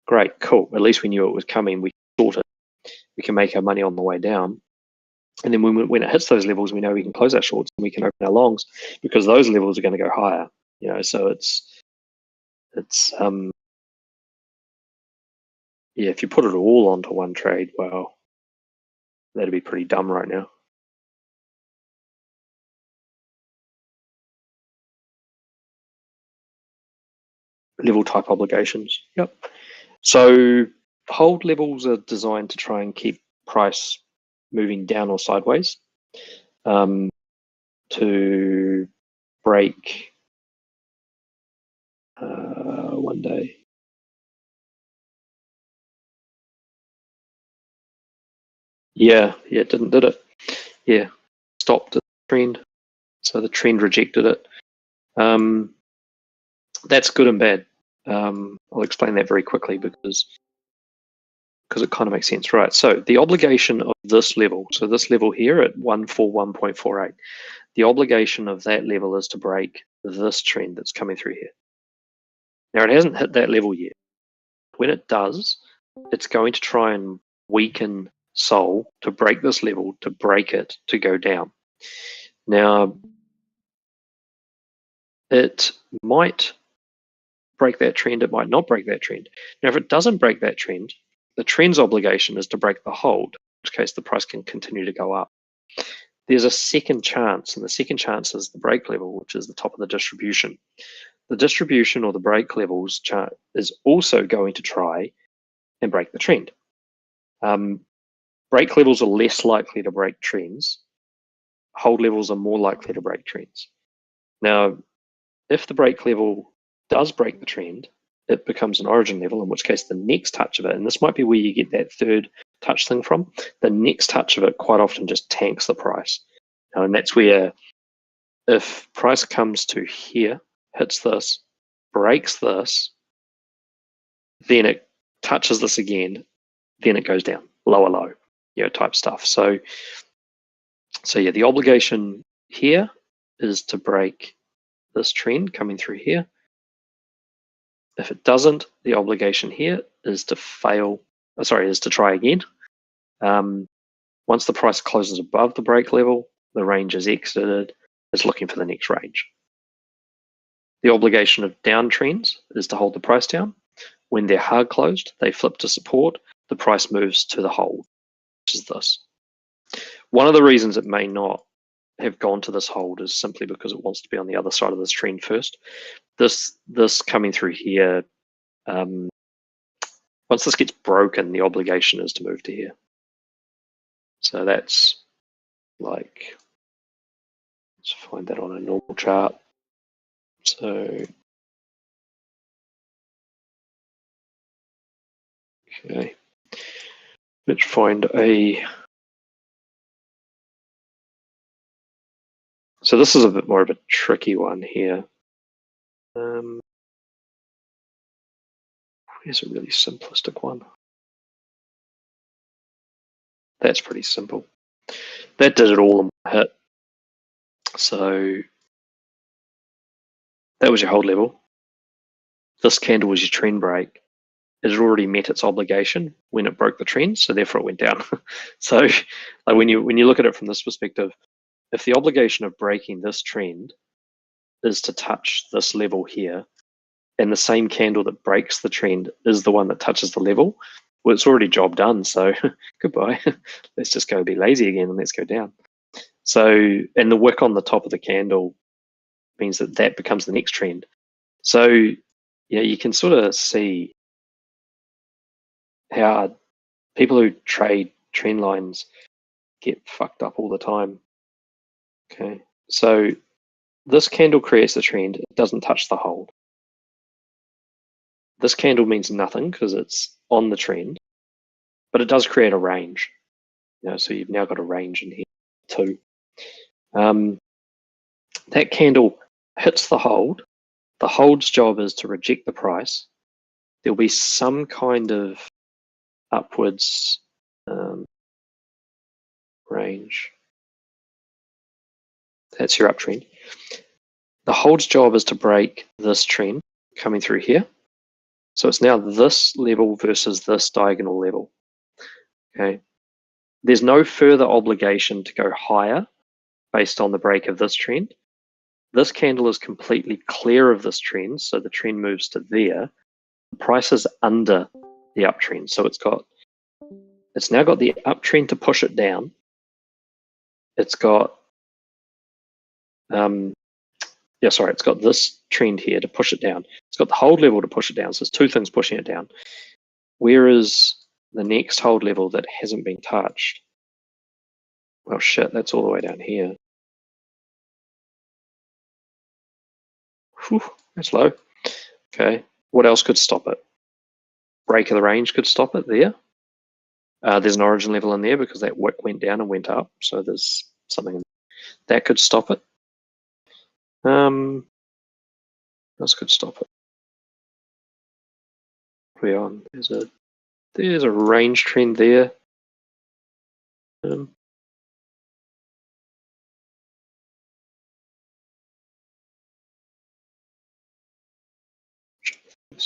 great, cool, at least we knew it was coming, we thought it, we can make our money on the way down, and then when it hits those levels, we know we can close our shorts and we can open our longs because those levels are going to go higher. So it's if you put it all onto one trade, well, that'd be pretty dumb right now. Level type obligations. Yep. So hold levels are designed to try and keep price moving down or sideways, to break one day. Yeah, it didn't, did it? Yeah, stopped the trend. So the trend rejected it. That's good and bad. I'll explain that very quickly because it kind of makes sense, right? So the obligation of this level, so this level here at 141.48, the obligation of that level is to break this trend that's coming through here. Now it hasn't hit that level yet. When it does, it's going to try and weaken Sol to break this level, to break it, to go down. Now, it might break that trend, it might not break that trend. Now, if it doesn't break that trend, the trend's obligation is to break the hold, in which case the price can continue to go up. There's a second chance, and the second chance is the break level, which is the top of the distribution. The distribution or the break levels chart is also going to try and break the trend. Break levels are less likely to break trends. Hold levels are more likely to break trends. Now, if the break level does break the trend, it becomes an origin level, in which case the next touch of it, and this might be where you get that third touch thing from, the next touch of it quite often just tanks the price. And that's where if price comes to here, hits this, breaks this, then it touches this again, then it goes down, lower low, type stuff. So yeah, the obligation here is to break this trend coming through here. If it doesn't, the obligation here is to is to try again. Once the price closes above the break level, the range is exited, it's looking for the next range. The obligation of downtrends is to hold the price down. When they're hard closed, they flip to support, the price moves to the hold, which is this. One of the reasons it may not have gone to this hold is simply because it wants to be on the other side of this trend first. This coming through here, once this gets broken, the obligation is to move to here. So that's like, let's find that on a normal chart. So, okay, let's find so this is a bit more of a tricky one here. Here's a really simplistic one. That's pretty simple. That did it all in one hit. So that was your hold level. This candle was your trend break. It had already met its obligation when it broke the trend, so therefore it went down. So like when you look at it from this perspective, if the obligation of breaking this trend is to touch this level here, and the same candle that breaks the trend is the one that touches the level, well, it's already job done. So goodbye. Let's just go be lazy again and let's go down. So, and the wick on the top of the candle means that that becomes the next trend. So, yeah, you can sort of see how people who trade trend lines get fucked up all the time. Okay, so this candle creates the trend. It doesn't touch the hold. This candle means nothing because it's on the trend, but it does create a range. So you've now got a range in here too. That candle hits the hold. The hold's job is to reject the price. There'll be some kind of upwards range. That's your uptrend. The hold's job is to break this trend coming through here. So it's now this level versus this diagonal level. Okay. There's no further obligation to go higher based on the break of this trend. This candle is completely clear of this trend, so the trend moves to there. The price is under the uptrend, so it's now got the uptrend to push it down. It's got it's got this trend here to push it down. It's got the hold level to push it down, so there's two things pushing it down. Whereas the next hold level that hasn't been touched, well, shit, that's all the way down here. Whew, that's low. Okay, what else could stop it? Break of the range could stop it there. There's an origin level in there because that wick went down and went up, so there's something that could stop it. What else could stop it? We're on. There's a range trend there. Let's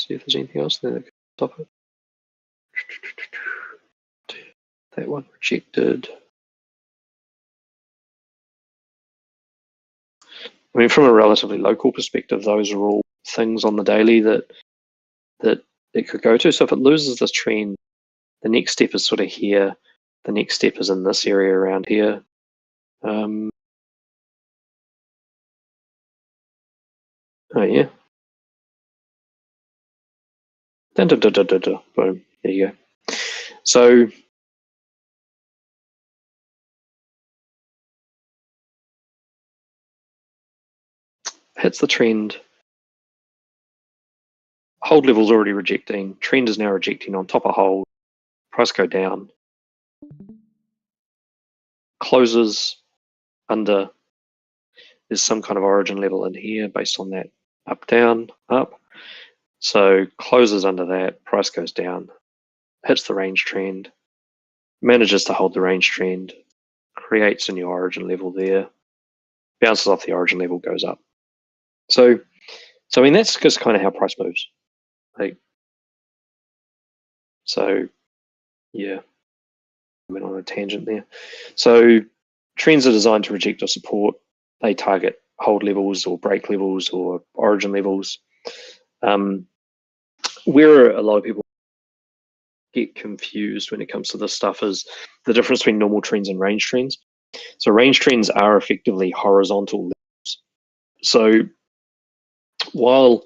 see if there's anything else there that could stop it. That one rejected. I mean, from a relatively local perspective, those are all things on the daily that it could go to. So if it loses this trend, the next step is sort of here. The next step is in this area around here. Oh yeah. Dun, dun, dun, dun, dun, dun. Boom. There you go. So hits the trend, hold level's already rejecting, trend is now rejecting on top of hold, price go down, closes under, there's some kind of origin level in here based on that up, down, up. So closes under that, price goes down, hits the range trend, manages to hold the range trend, creates a new origin level there, bounces off the origin level, goes up. So I mean, that's just kind of how price moves. Like, so yeah, I went on a tangent there. So trends are designed to reject or support. They target hold levels or break levels or origin levels. Where a lot of people get confused when it comes to this stuff is the difference between normal trends and range trends. So range trends are effectively horizontal levels. So while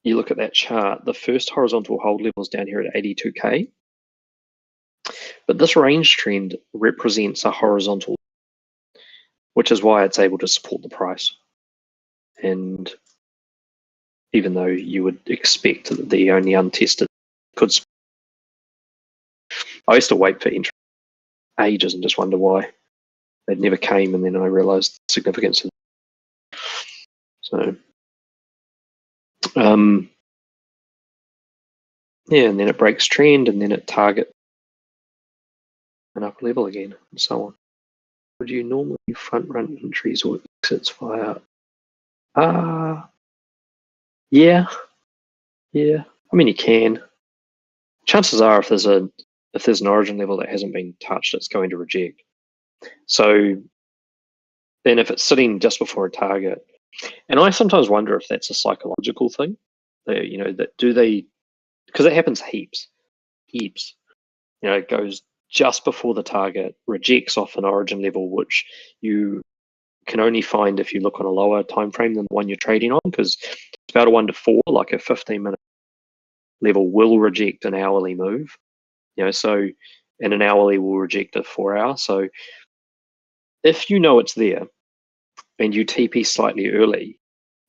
you look at that chart, the first horizontal hold level is down here at 82K. But this range trend represents a horizontal, which is why it's able to support the price. And even though you would expect that the only untested could, I used to wait for entry ages and just wonder why they never came, and then I realized the significance of it. So yeah, and then it breaks trend, and then it target an upper level again, and so on. Would you normally front run entries or exits via? Yeah. I mean, you can. Chances are, if there's an origin level that hasn't been touched, it's going to reject. So then, if it's sitting just before a target, and I sometimes wonder if that's a psychological thing. That do they? Because it happens heaps. It goes just before the target, rejects off an origin level, which you can only find if you look on a lower time frame than the one you're trading on, because it's about a 1 to 4, like a 15-minute level will reject an hourly move. So, and an hourly will reject a 4-hour. So if you know it's there and you TP slightly early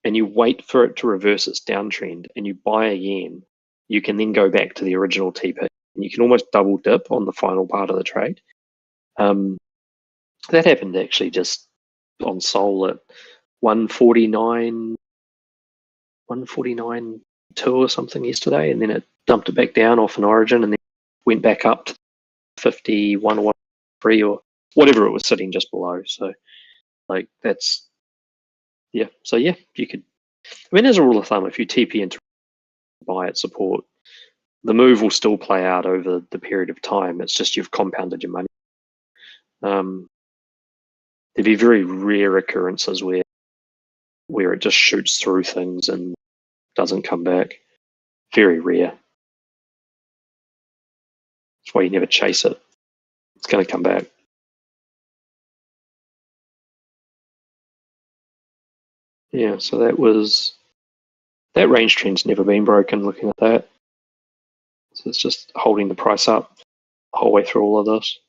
and you wait for it to reverse its downtrend and you buy again, you can then go back to the original TP and you can almost double dip on the final part of the trade. That happened actually just on Sol at 149, 149.2 or something yesterday, and then it dumped it back down off an origin and then went back up to 51 or 3 or whatever it was sitting just below. So like that's, yeah. So yeah, you could, I mean, as a rule of thumb, if you TP into buy at support, the move will still play out over the period of time. It's just you've compounded your money. There'd be very rare occurrences where it just shoots through things and doesn't come back. Very rare. That's why you never chase it. It's going to come back. Yeah, so that range trend's never been broken looking at that. So it's just holding the price up the whole way through all of this.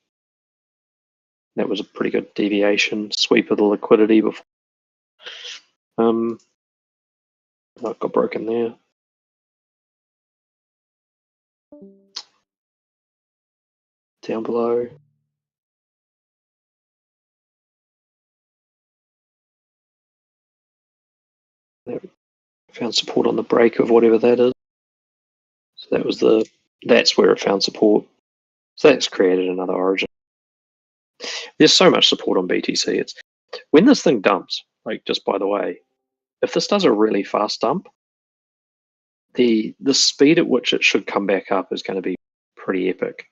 That was a pretty good deviation, sweep of the liquidity before. It got broken there. Down below. Found support on the break of whatever that is. So that's where it found support. So that's created another origin. There's so much support on BTC. It's when this thing dumps, like, just by the way, if this does a really fast dump, the speed at which it should come back up is going to be pretty epic,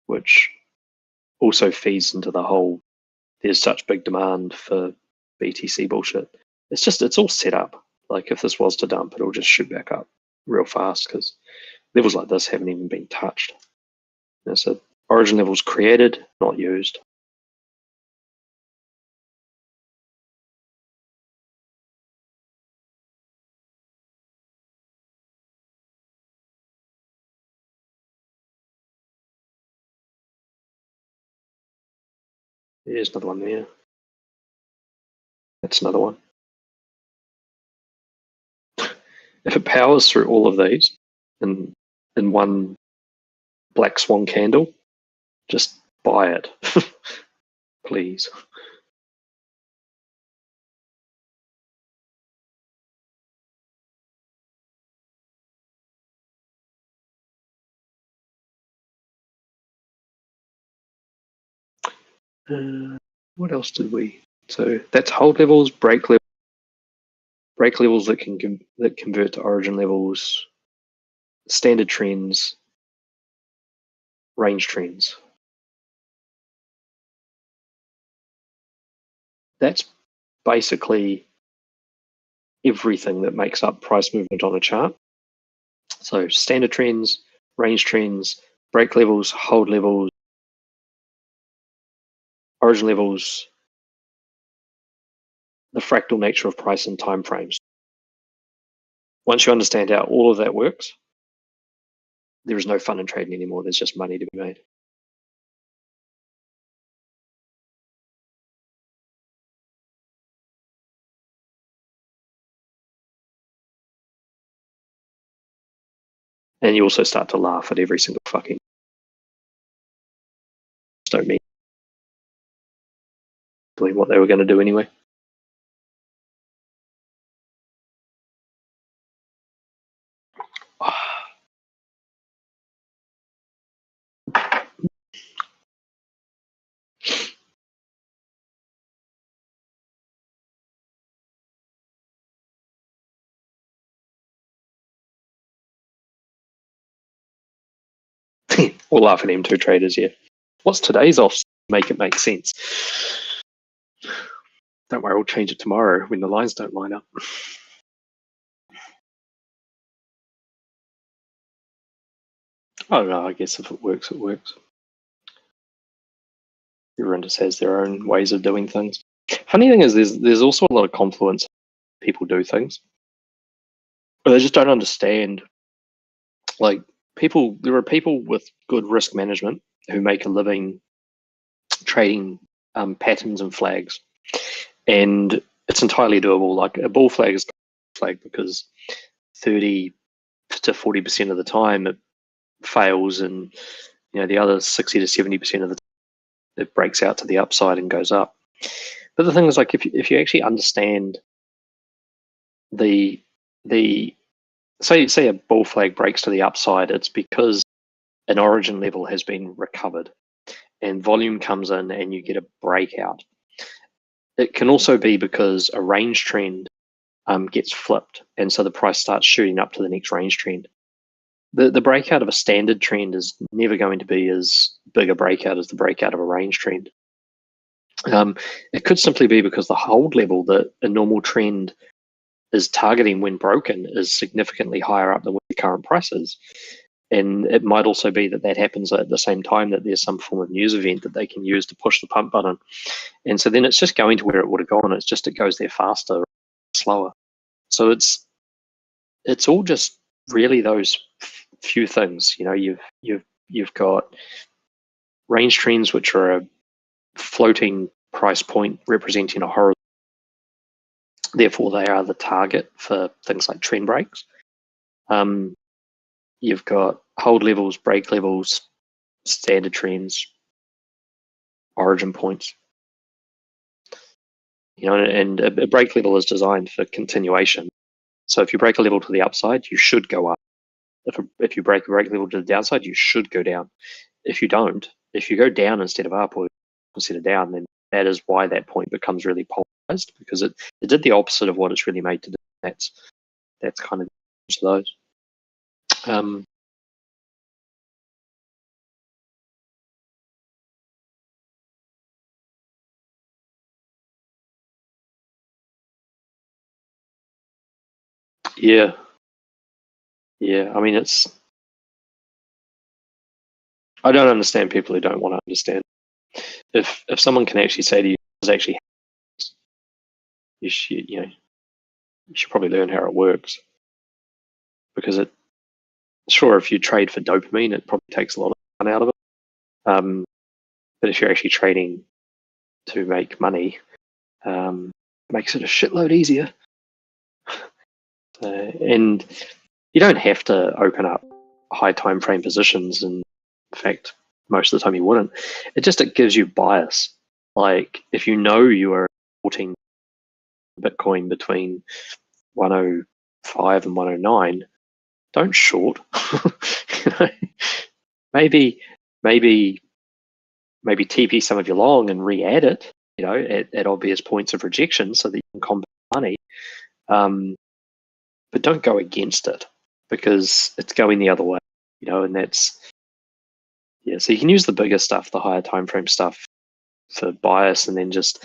which also feeds into the whole there's such big demand for BTC bullshit. It's all set up. Like, if this was to dump, it'll just shoot back up real fast because levels like this haven't even been touched. So origin levels created, not used. There's another one there. That's another one. If it powers through all of these in one black swan candle, just buy it, please. What else did we? So that's hold levels, break levels that convert to origin levels, standard trends, range trends. That's basically everything that makes up price movement on a chart. So standard trends, range trends, break levels, hold levels, origin levels, the fractal nature of price and time frames. Once you understand how all of that works, there is no fun in trading anymore. There's just money to be made. And you also start to laugh at every single fucking don't mean doing what they were going to do anyway. We'll laugh at M2 traders, yeah. What's today's off? Make it make sense. Don't worry, we'll change it tomorrow when the lines don't line up. I don't know, I guess if it works, it works. Everyone just has their own ways of doing things. Funny thing is, there's also a lot of confluence. People do things, but they just don't understand. Like there are people with good risk management who make a living trading patterns and flags, and it's entirely doable. Like a bull flag is a flag because 30 to 40% of the time it fails, and the other 60 to 70% of the time it breaks out to the upside and goes up. But the thing is, like, if you actually understand the say a bull flag breaks to the upside, it's because an origin level has been recovered and volume comes in and you get a breakout. It can also be because a range trend gets flipped, and so the price starts shooting up to the next range trend. The breakout of a standard trend is never going to be as big a breakout as the breakout of a range trend. It could simply be because the hold level that a normal trend is targeting when broken is significantly higher up than what the current price is. And it might also be that happens at the same time that there's some form of news event that they can use to push the pump button. And so then it's just going to where it would have gone. It's just it goes there faster, slower. So it's all just really those few things. You've got range trends, which are a floating price point representing a horizontal. Therefore, they are the target for things like trend breaks. You've got hold levels, break levels, standard trends, origin points. And a break level is designed for continuation. So if you break a level to the upside, you should go up. If you break a break level to the downside, you should go down. If you don't, if you go down instead of up or instead of down, then that is why that point becomes really polarized, because it did the opposite of what it's really made to do. That's kind of those. Yeah. I mean, I don't understand people who don't want to understand. If someone can actually say to you, "This actually," you should probably learn how it works, because sure, if you trade for dopamine, it probably takes a lot of fun out of it. But if you're actually trading to make money, it makes it a shitload easier. And you don't have to open up high time frame positions. In fact, most of the time you wouldn't. It gives you bias. Like if you know you are shorting Bitcoin between 105 and 109, don't short. You know, maybe TP some of your long and re-add it, at obvious points of rejection so that you can combat money. But don't go against it because it's going the other way, and that's, so you can use the bigger stuff, the higher time frame stuff for bias, and then just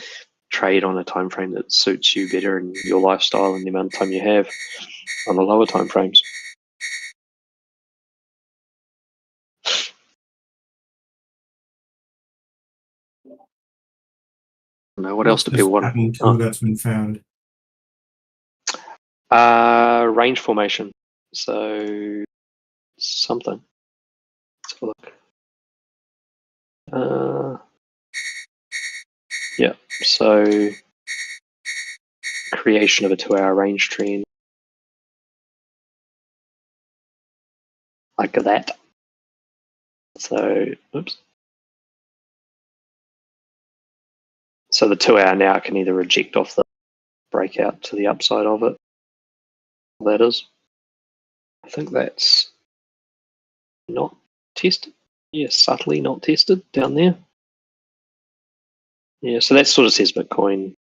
trade on a time frame that suits you better and your lifestyle and the amount of time you have on the lower time frames. What else do people want? Pattern tool that's been found. Range formation. So something. Let's have a look. Yeah. So creation of a 2-hour range trend. Like that. So, oops. So the 2-hour now can either reject off the breakout to the upside of it. That is. I think that's not tested. Yeah, subtly not tested down there. Yeah, so that sort of says Bitcoin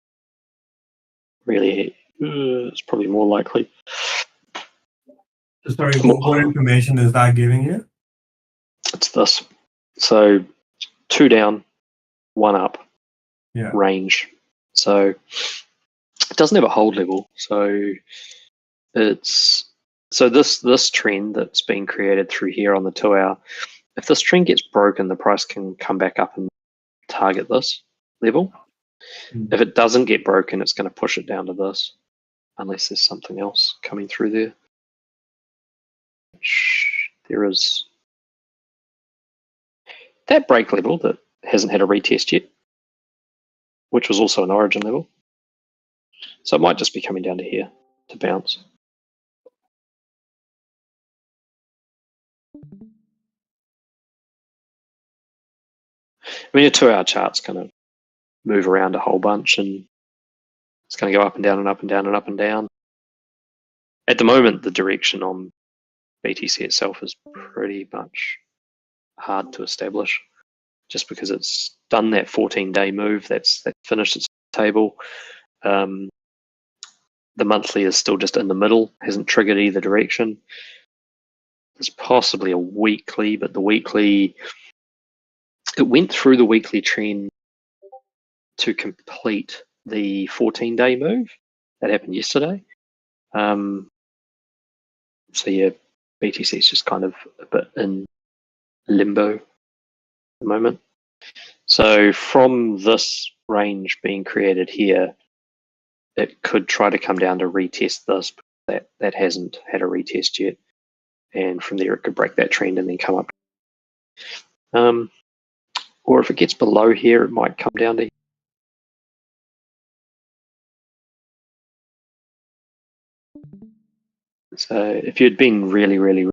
really, it's probably more likely. Sorry, what information is that giving you? It's this. So 2 down, 1 up, yeah, range. So it doesn't have a hold level. So this trend that's been created through here on the 2-hour, if this trend gets broken, the price can come back up and target this level. If it doesn't get broken, it's going to push it down to this, unless there's something else coming through there. There is that break level that hasn't had a retest yet, which was also an origin level. So it might just be coming down to here to bounce. I mean, your 2-hour chart's going to move around a whole bunch, and it's going to go up and down and up and down and up and down. At the moment, the direction on BTC itself is pretty much hard to establish, just because it's done that 14-day move. That's finished its table. The monthly is still just in the middle, hasn't triggered either direction. There's possibly a weekly, but the weekly, it went through the weekly trend to complete the 14-day move. That happened yesterday. So yeah, BTC is just kind of a bit in limbo at the moment. So from this range being created here, it could try to come down to retest this, but that hasn't had a retest yet. And from there, it could break that trend and then come up. Or if it gets below here, it might come down to. So if you'd been really,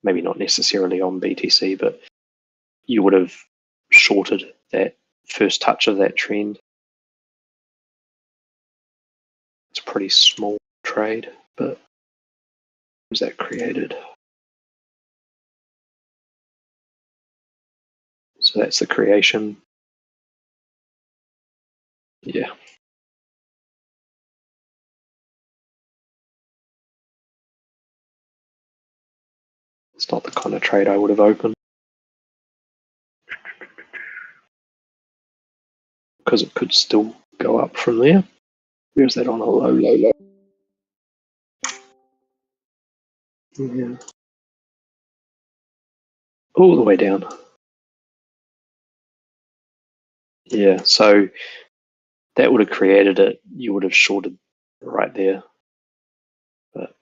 maybe not necessarily on BTC, but you would have shorted that first touch of that trend. It's a pretty small trade, but was that created? So that's the creation. Yeah. It's not the kind of trade I would have opened. Because it could still go up from there. Where's that on a low? Yeah. All the way down. Yeah, so that would have created it. You would have shorted right there. But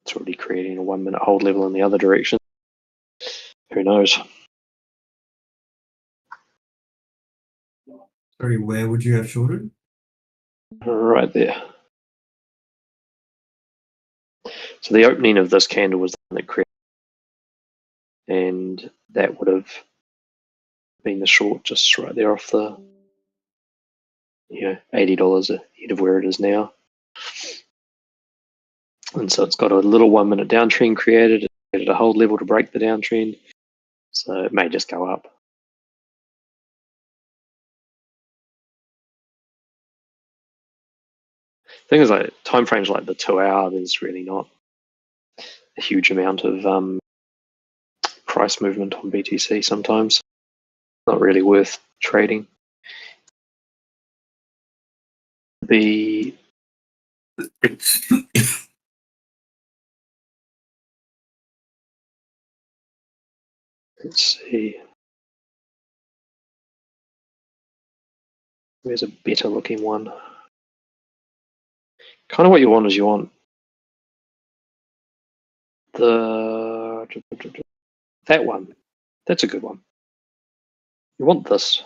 it's already creating a 1-minute hold level in the other direction. Who knows? Sorry, where would you have shorted? right there. So the opening of this candle was the one that created, and that would have been the short just right there off the, $80 ahead of where it is now. And so it's got a little 1 minute downtrend created. It created a hold level to break the downtrend. So it may just go up. Thing is, like time frames like the 2 hour, there's really not a huge amount of price movement on BTC sometimes. Not really worth trading. The let's see. Where's a better looking one? Kind of what you want is you want that one. That's a good one. You want this,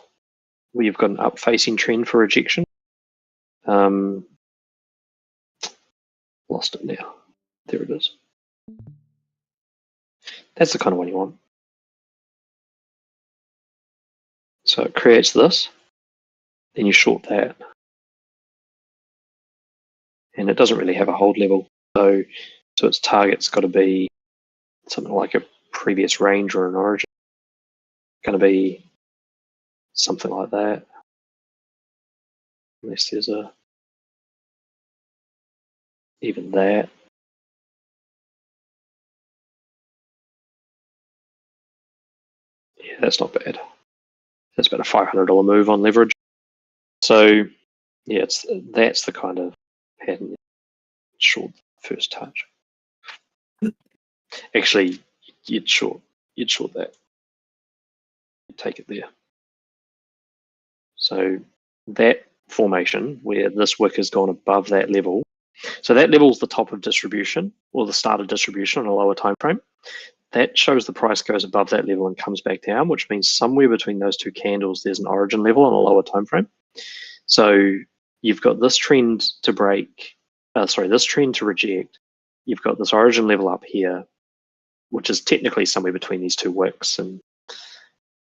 where you've got an up facing trend for rejection. Lost it now. There it is. That's the kind of one you want. So it creates this, then you short that. And it doesn't really have a hold level. So its target's got to be something like a previous range or an origin. Going to be something like that. Unless there's even that. Yeah, that's not bad. That's about a $500 move on leverage. So yeah, that's the kind of pattern. Short first touch. Actually, you'd short that. You'd take it there. So that formation where this wick has gone above that level. So that level is the top of distribution or the start of distribution on a lower time frame. That shows the price goes above that level and comes back down, which means somewhere between those two candles, there's an origin level on a lower time frame. So you've got this trend to break, this trend to reject. You've got this origin level up here, which is technically somewhere between these two wicks, and I'm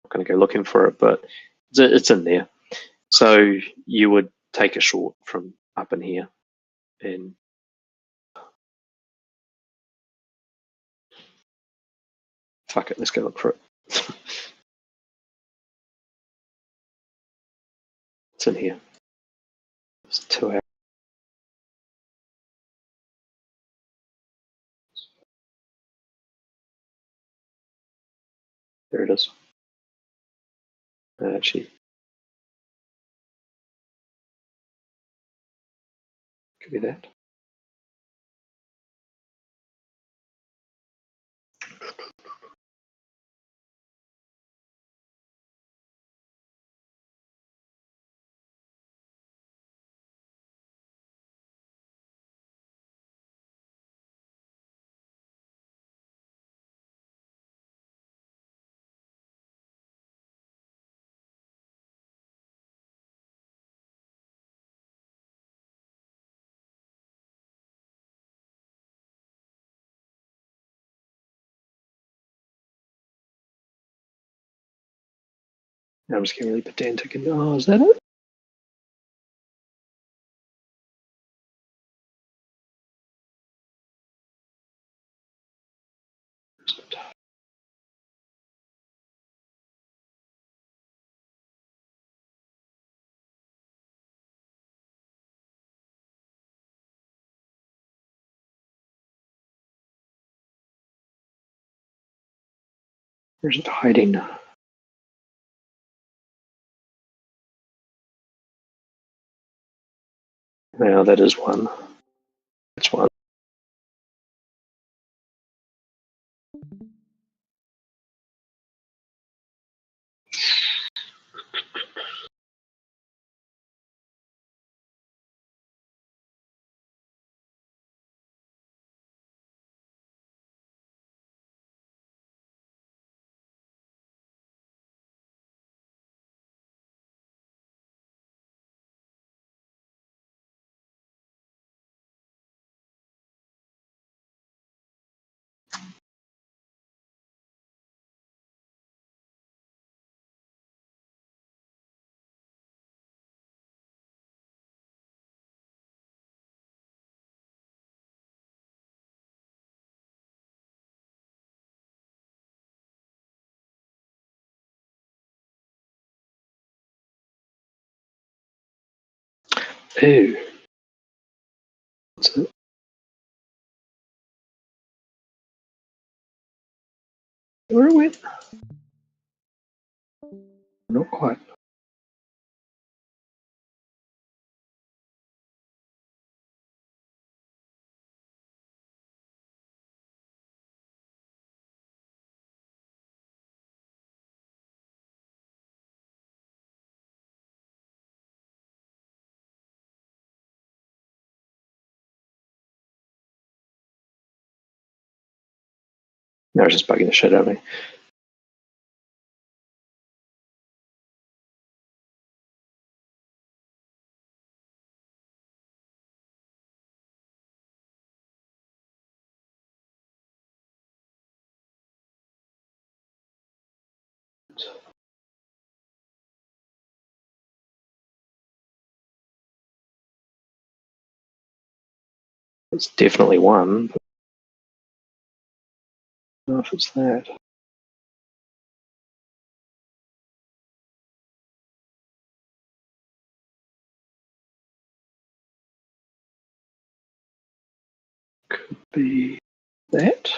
not going to go looking for it, but it's in there. So you would take a short from up in here, and fuck it, let's go look for it. It's in here. It's 2 hours. There it is. Actually, could be that. Now I'm just getting really pedantic and is that it? Where's it hiding? Now that is one. That's one. Ew. What's it? Where it went? Not quite. No, it's just bugging the shit out of me. It's definitely one. But I don't know if it's that. Could be that.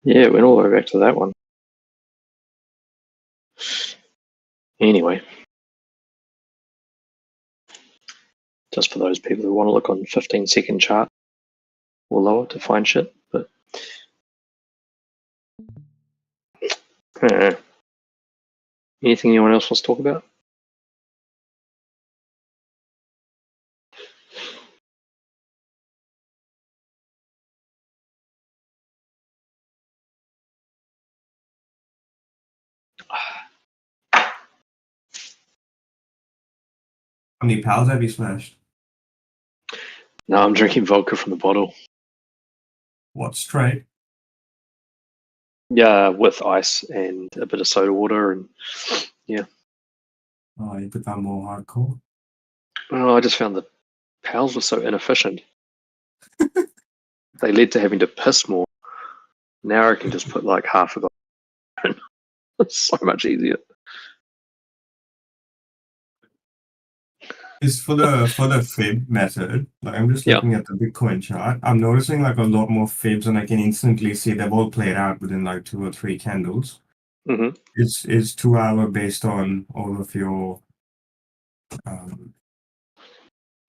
Yeah, it went all the way back to that one. Anyway, just for those people who want to look on 15-second chart or lower to find shit. But anything anyone else wants to talk about? How many pals have you smashed? No, I'm drinking vodka from the bottle. What, straight? Yeah, with ice and a bit of soda water, and yeah. Oh, you become more hardcore. Oh, I just found the pals were so inefficient. They led to having to piss more. Now I can just put like half a glass in. It's so much easier. Is for the fib method, like I'm just Yeah. looking at the Bitcoin chart. I'm noticing like a lot more fibs, and I can instantly see they've all played out within like 2 or 3 candles. hmm Is 2 hour based on all of your um,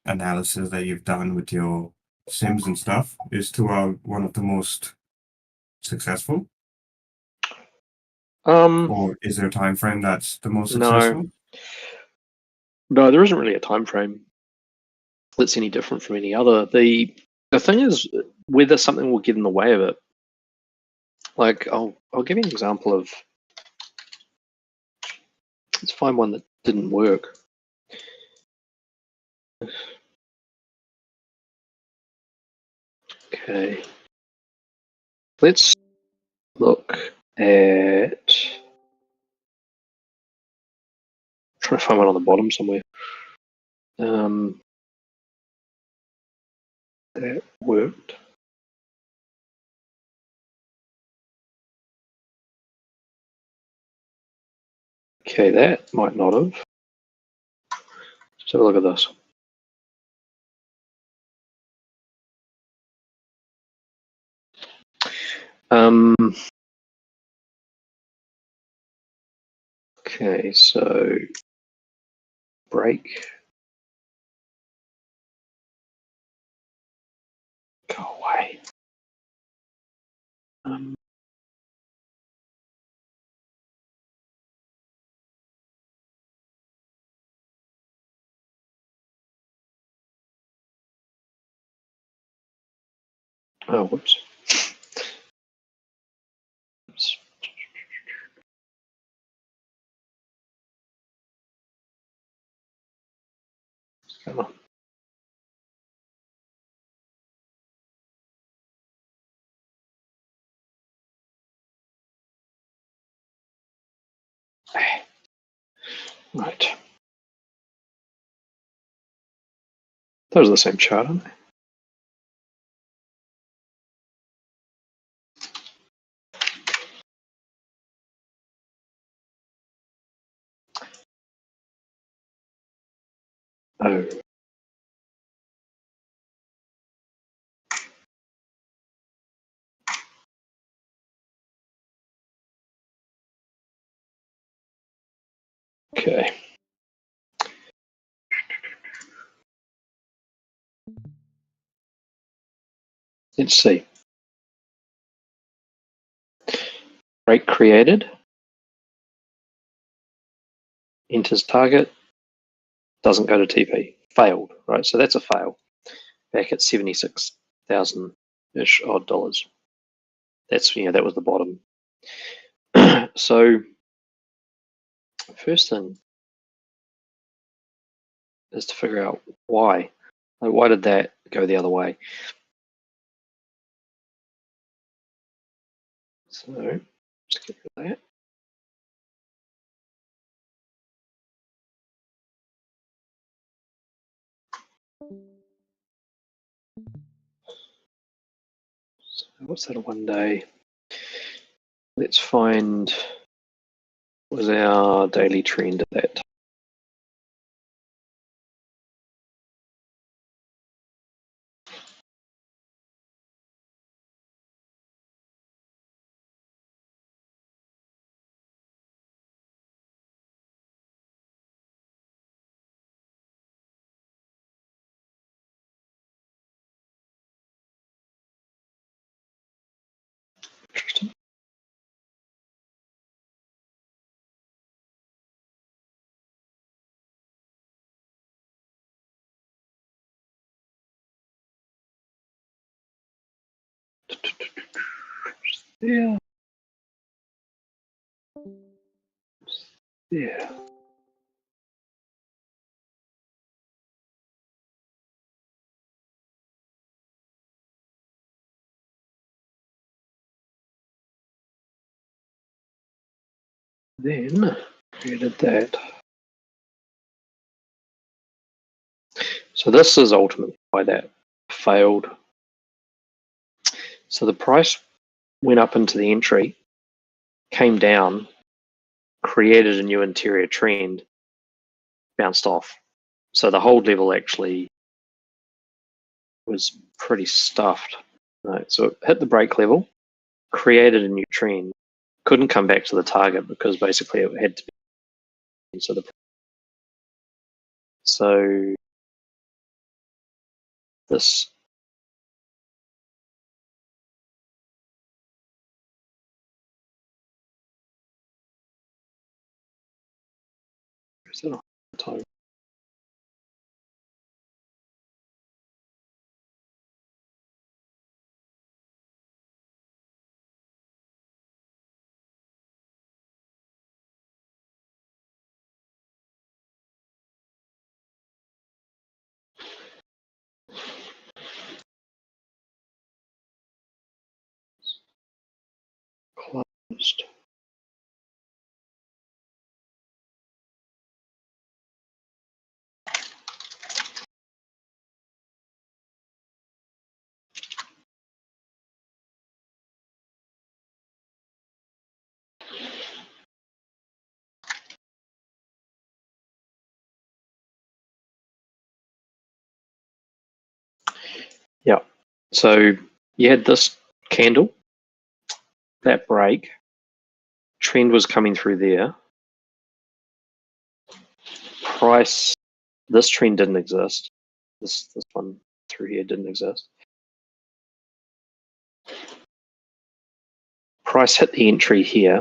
analysis that you've done with your sims and stuff? Is 2 hour one of the most successful, Um, or is there a time frame that's the most no, successful? no, there isn't really a time frame that's any different from any other. The thing is whether something will get in the way of it. Like I'll give you an example of, let's find one that didn't work. Okay. Let's look at, trying to find one on the bottom somewhere. That worked. Okay, that might not have. Let's have a look at this. Okay, so break. Go away. Um, oh, whoops. Oops. Come on. Right. Those are the same chart, aren't they? Oh. Okay. Let's see. Break created. Enters target. Doesn't go to TP. Failed, right? So that's a fail. Back at 76,000-ish odd dollars. That's, that was the bottom. So first thing is to figure out why. Like, why did that go the other way? So let's get rid of that. So what's that, a 1 day? Let's find what was our daily trend at that. Interesting. Yeah. Yeah. Then created that. So this is ultimately why that failed. So the price went up into the entry, came down, created a new interior trend, bounced off. So the hold level actually was pretty stuffed. Right? So it hit the break level, created a new trend, couldn't come back to the target because basically it had to be. So this is it on time. Closed. Yeah. So you had this candle, that break, trend was coming through there. Price, this trend didn't exist. This one through here didn't exist. Price hit the entry here,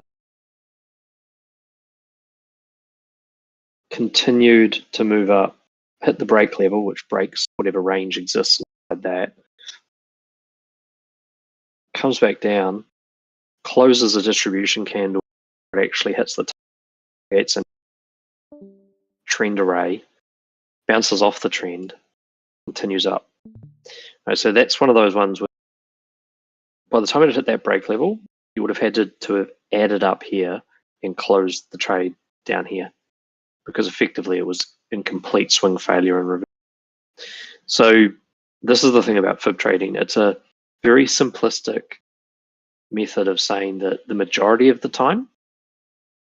continued to move up, hit the break level, which breaks whatever range exists inside that, comes back down, closes a distribution candle, it actually hits the targets and trend array, bounces off the trend, continues up. Right, so that's one of those ones where by the time it hit that break level, you would have had to have added up here and closed the trade down here because effectively it was in complete swing failure and reverse. So this is the thing about fib trading. It's a very simplistic method of saying that the majority of the time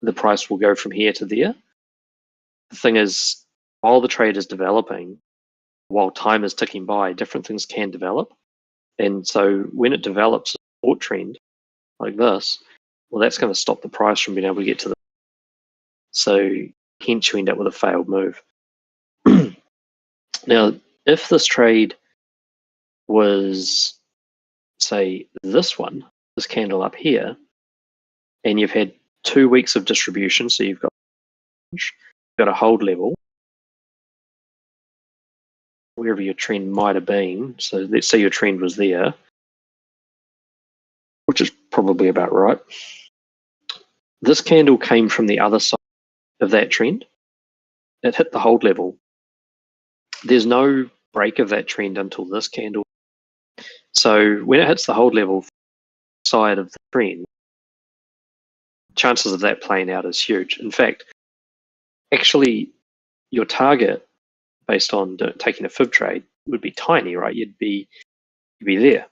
the price will go from here to there. The thing is, while the trade is developing, while time is ticking by, different things can develop. And so when it develops a short trend like this, well, that's going to stop the price from being able to get to the. So hence you end up with a failed move. Now, if this trade was, say, this one, this candle up here, and you've had 2 weeks of distribution, so you've got a hold level wherever your trend might have been. So let's say your trend was there, which is probably about right. This candle came from the other side of that trend. It hit the hold level. There's no break of that trend until this candle. So when it hits the hold level side of the trend, chances of that playing out is huge. In fact, actually, your target based on taking a fib trade would be tiny, right? You'd be there.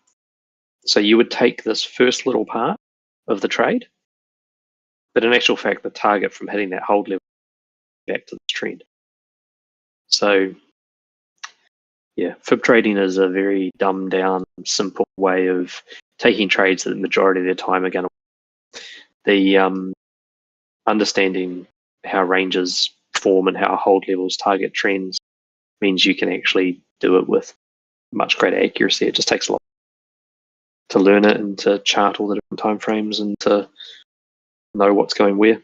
So you would take this first little part of the trade, but in actual fact, the target from hitting that hold level back to this trend. So yeah, fib trading is a very dumbed down, simple way of taking trades that the majority of their time are going to. The understanding how ranges form and how hold levels target trends means you can actually do it with much greater accuracy. It just takes a lot to learn it and to chart all the different time frames and to know what's going where.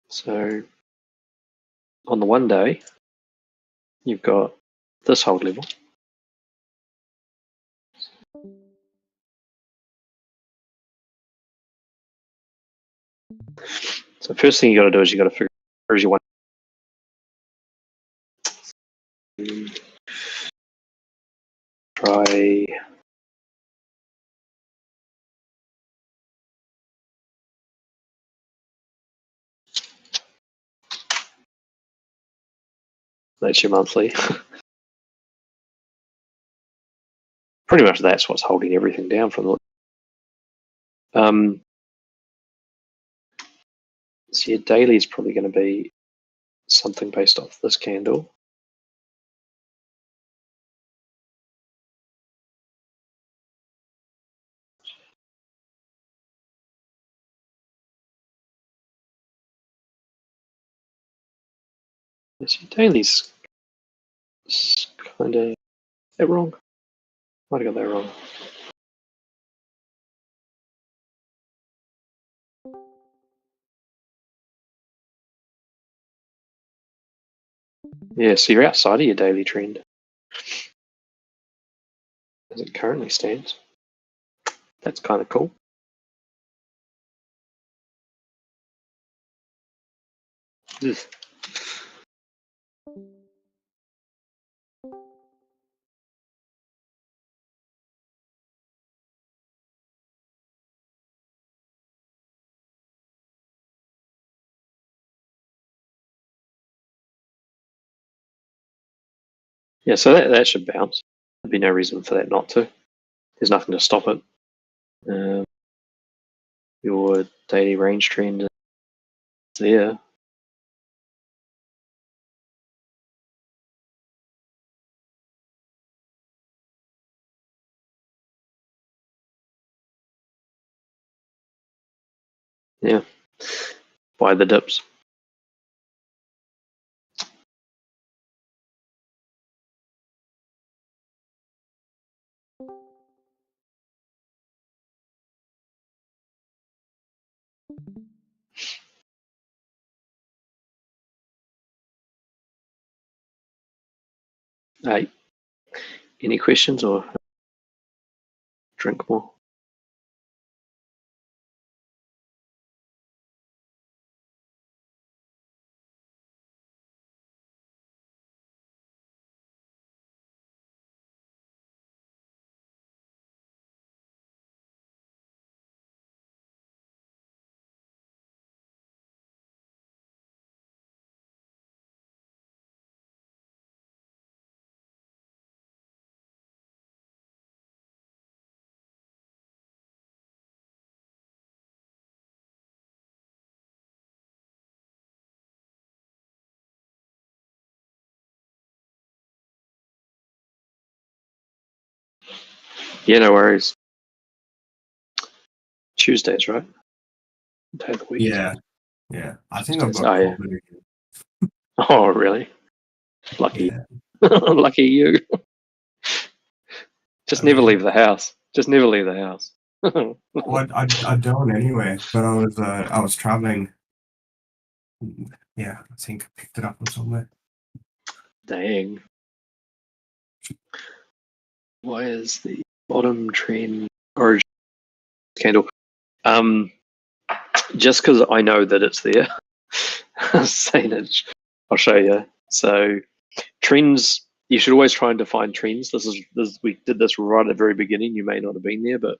So on the 1 day, you've got this hold level. So first thing you got to do is you got to figure out where's your one. Try that's your monthly. Pretty much that's what's holding everything down from the. So your daily is probably going to be something based off this candle. Yes, your daily's kind of that wrong. Might have got that wrong. Yeah, so you're outside of your daily trend as it currently stands. That's kind of cool. Ugh. Yeah, so that should bounce. There'd be no reason for that not to. There's nothing to stop it. Your daily range trend is there. Yeah, buy the dips. Hey, any questions or drink more? Yeah, no worries. Tuesdays, right? Day of the week. Yeah, yeah. I think I've got Oh, yeah. COVID again. Oh, really? Lucky. Yeah. Lucky you. Just I never mean, leave the house. Just never leave the house. what I don't anyway. But I was traveling. Yeah, I think I picked it up from somewhere. Dang. Why is the bottom trend origin candle? Just because I know that it's there. Sainage. I'll show you. So trends, you should always try and define trends. This we did this right at the very beginning. You may not have been there, but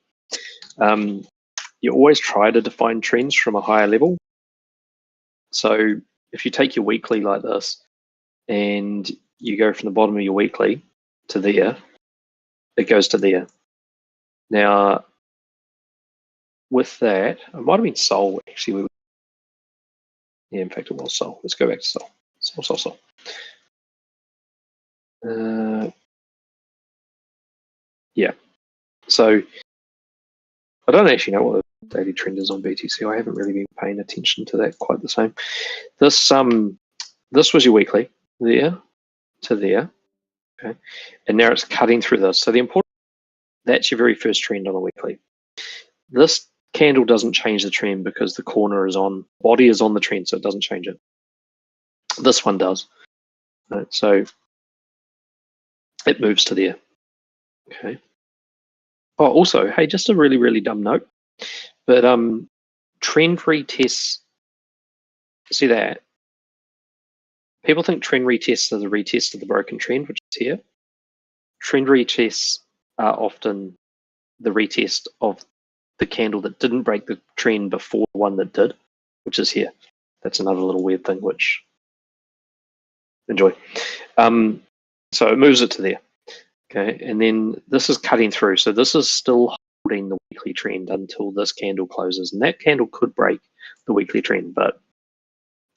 you always try to define trends from a higher level. So if you take your weekly like this and you go from the bottom of your weekly to there, it goes to there. Now, with that, it might have been Sol actually. Yeah, in fact, it was Sol. Let's go back to Sol. Sol. Yeah. So I don't actually know what the daily trend is on BTC. I haven't really been paying attention to that quite the same. This was your weekly there to there, okay, and now it's cutting through this. So the important that's your very first trend on the weekly. This candle doesn't change the trend because the corner is on body is on the trend, so it doesn't change it. This one does. Right? So it moves to there. Okay. Oh, also, hey, just a really, really dumb note. But trend retests, see that? People think trend retests are the retest of the broken trend, which is here. Trend retests are often the retest of the candle that didn't break the trend before the one that did, which is here. That's another little weird thing, which enjoy. So it moves it to there. Okay, and then this is cutting through. So this is still holding the weekly trend until this candle closes. And that candle could break the weekly trend, but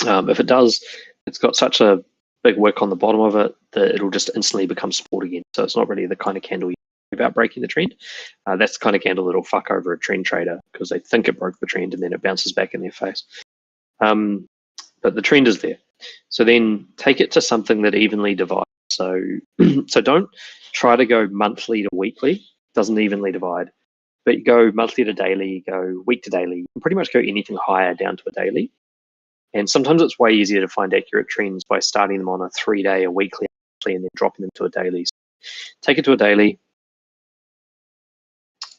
if it does, it's got such a big wick on the bottom of it that it'll just instantly become support again. So it's not really the kind of candle you about breaking the trend. That's the kind of candle that'll fuck over a trend trader because they think it broke the trend and then it bounces back in their face. But the trend is there. So then take it to something that evenly divides. So so don't try to go monthly to weekly. It doesn't evenly divide. But you go monthly to daily, you go week to daily. You can pretty much go anything higher down to a daily. And sometimes it's way easier to find accurate trends by starting them on a 3-day, a weekly, and then dropping them to a daily. So take it to a daily,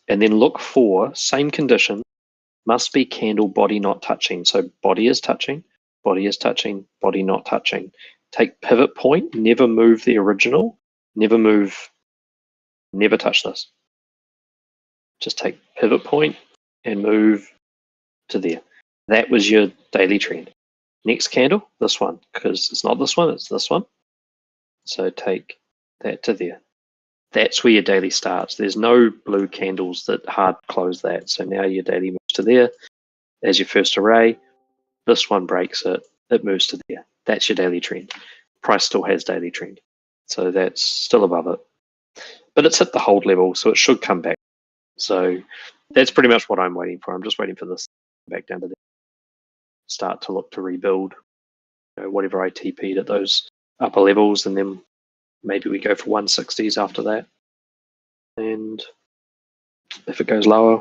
and then look for same condition, must be candle body not touching. So body is touching, body is touching, body not touching. Take pivot point, never move the original, never touch this. Just take pivot point and move to there. That was your daily trend. Next candle, this one, because it's not this one, it's this one. So take that to there. That's where your daily starts. There's no blue candles that hard close that. So now your daily moves to there as your first array. This one breaks it, it moves to there. That's your daily trend. Price still has daily trend. So that's still above it. But it's hit the hold level, so it should come back. So that's pretty much what I'm waiting for. I'm just waiting for this back down to there. Start to look to rebuild, whatever I TP'd at those upper levels, and then maybe we go for 160s after that. And if it goes lower,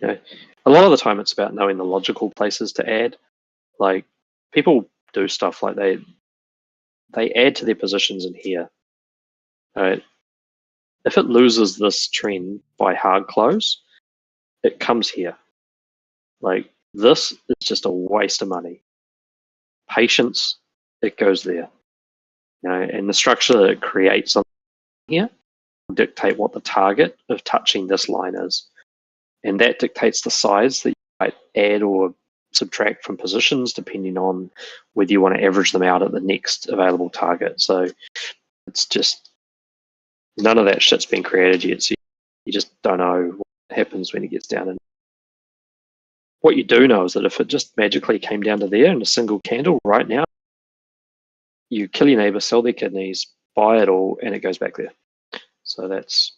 a lot of the time it's about knowing the logical places to add. Like people do stuff like they add to their positions in here. Right? If it loses this trend by hard close, it comes here. Like this is just a waste of money. Patience, it goes there. And the structure that it creates on here will dictate what the target of touching this line is. And that dictates the size that you might add or subtract from positions depending on whether you want to average them out at the next available target. So it's just none of that shit's been created yet. So you just don't know what happens when it gets down. And what you do know is that if it just magically came down to there in a single candle right now, you kill your neighbor, sell their kidneys, buy it all, and it goes back there. So that's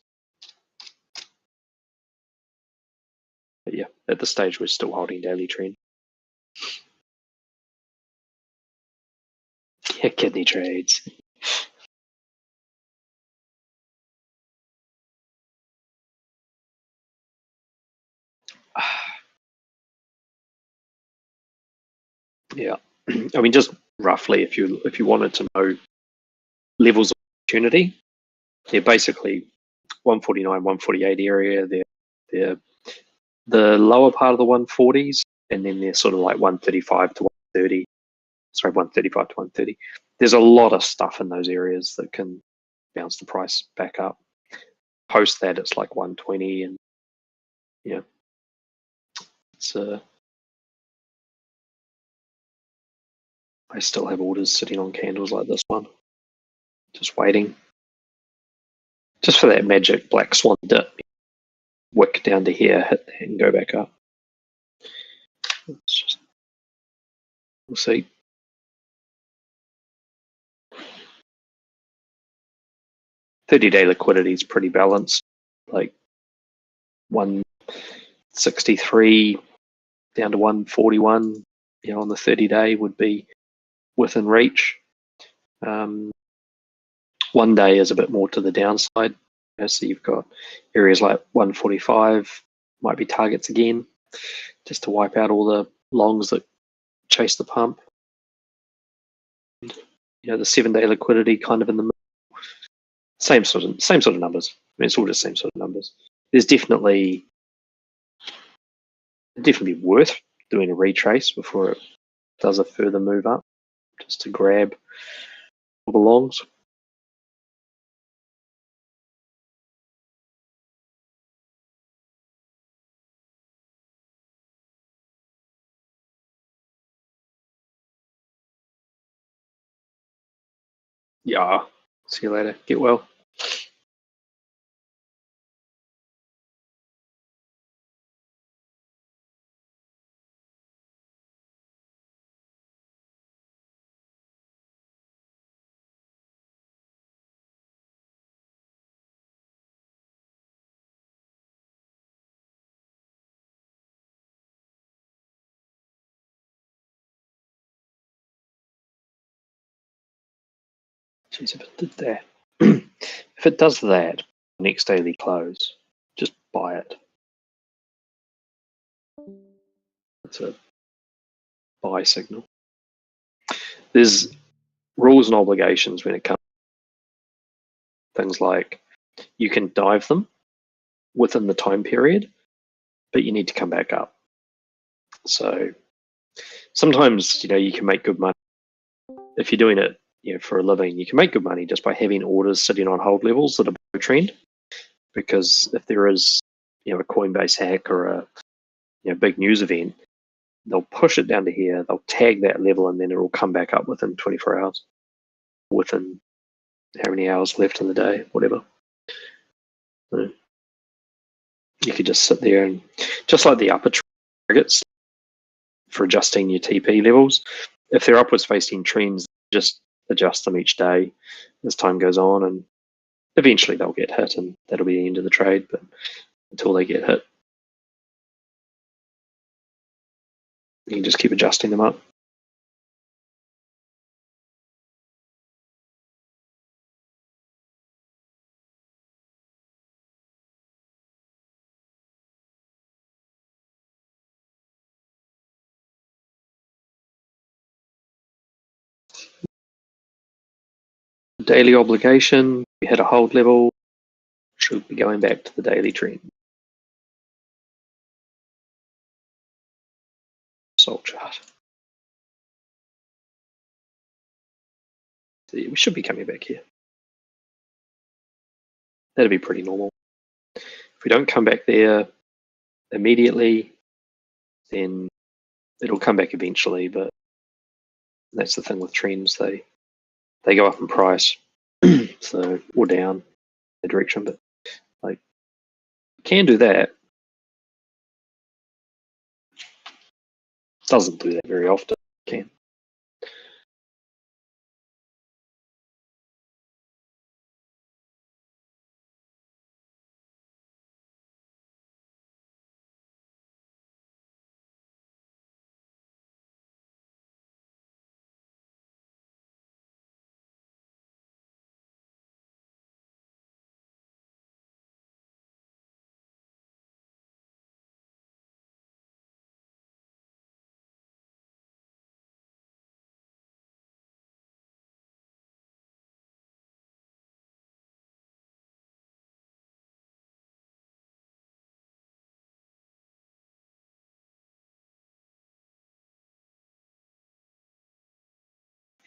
at the stage we're still holding daily trend. Yeah, kidney trades. Yeah, I mean, just roughly, if you wanted to know levels of opportunity, they're basically 149, 148 area. They're the lower part of the 140s, and then they're sort of like 135 to 130. Sorry, 135 to 130. There's a lot of stuff in those areas that can bounce the price back up. Post that, it's like 120, and yeah, it's I still have orders sitting on candles like this one, just waiting, just for that magic black swan dip, wick down to here, hit that, and go back up. Just, we'll see. Thirty-day liquidity is pretty balanced, like 163 down to 141. You know, on the 30-day would be within reach. 1 day is a bit more to the downside. So you've got areas like 145 might be targets again, just to wipe out all the longs that chase the pump. You know, the 7-day liquidity kind of in the middle. Same sort of numbers. I mean, it's all just same sort of numbers. There's definitely worth doing a retrace before it does a further move up, just to grab all the longs. Yeah. See you later. Get well. Jeez, if it did that, if it does that next daily close, just buy it. It's a buy signal. There's rules and obligations when it comes to things like you can dive them within the time period, but you need to come back up. So sometimes, you know, you can make good money if you're doing it, you know, for a living. You can make good money just by having orders sitting on hold levels that are below trend, because if there is, you know, a Coinbase hack or a, you know, big news event, they'll push it down to here, they'll tag that level, and then it will come back up within 24 hours, within how many hours left in the day, whatever. So you could just sit there and, just like the upper targets for adjusting your TP levels, if they're upwards facing trends, just adjust them each day as time goes on, and eventually they'll get hit, and that'll be the end of the trade. But until they get hit, you can just keep adjusting them up. Daily obligation, we hit a hold level, should be going back to the daily trend. Sol chart. We should be coming back here. That'd be pretty normal. If we don't come back there immediately, then it'll come back eventually. But that's the thing with trends; they go up in price, so, or down the direction. But like, can do that. Doesn't do that very often. Can.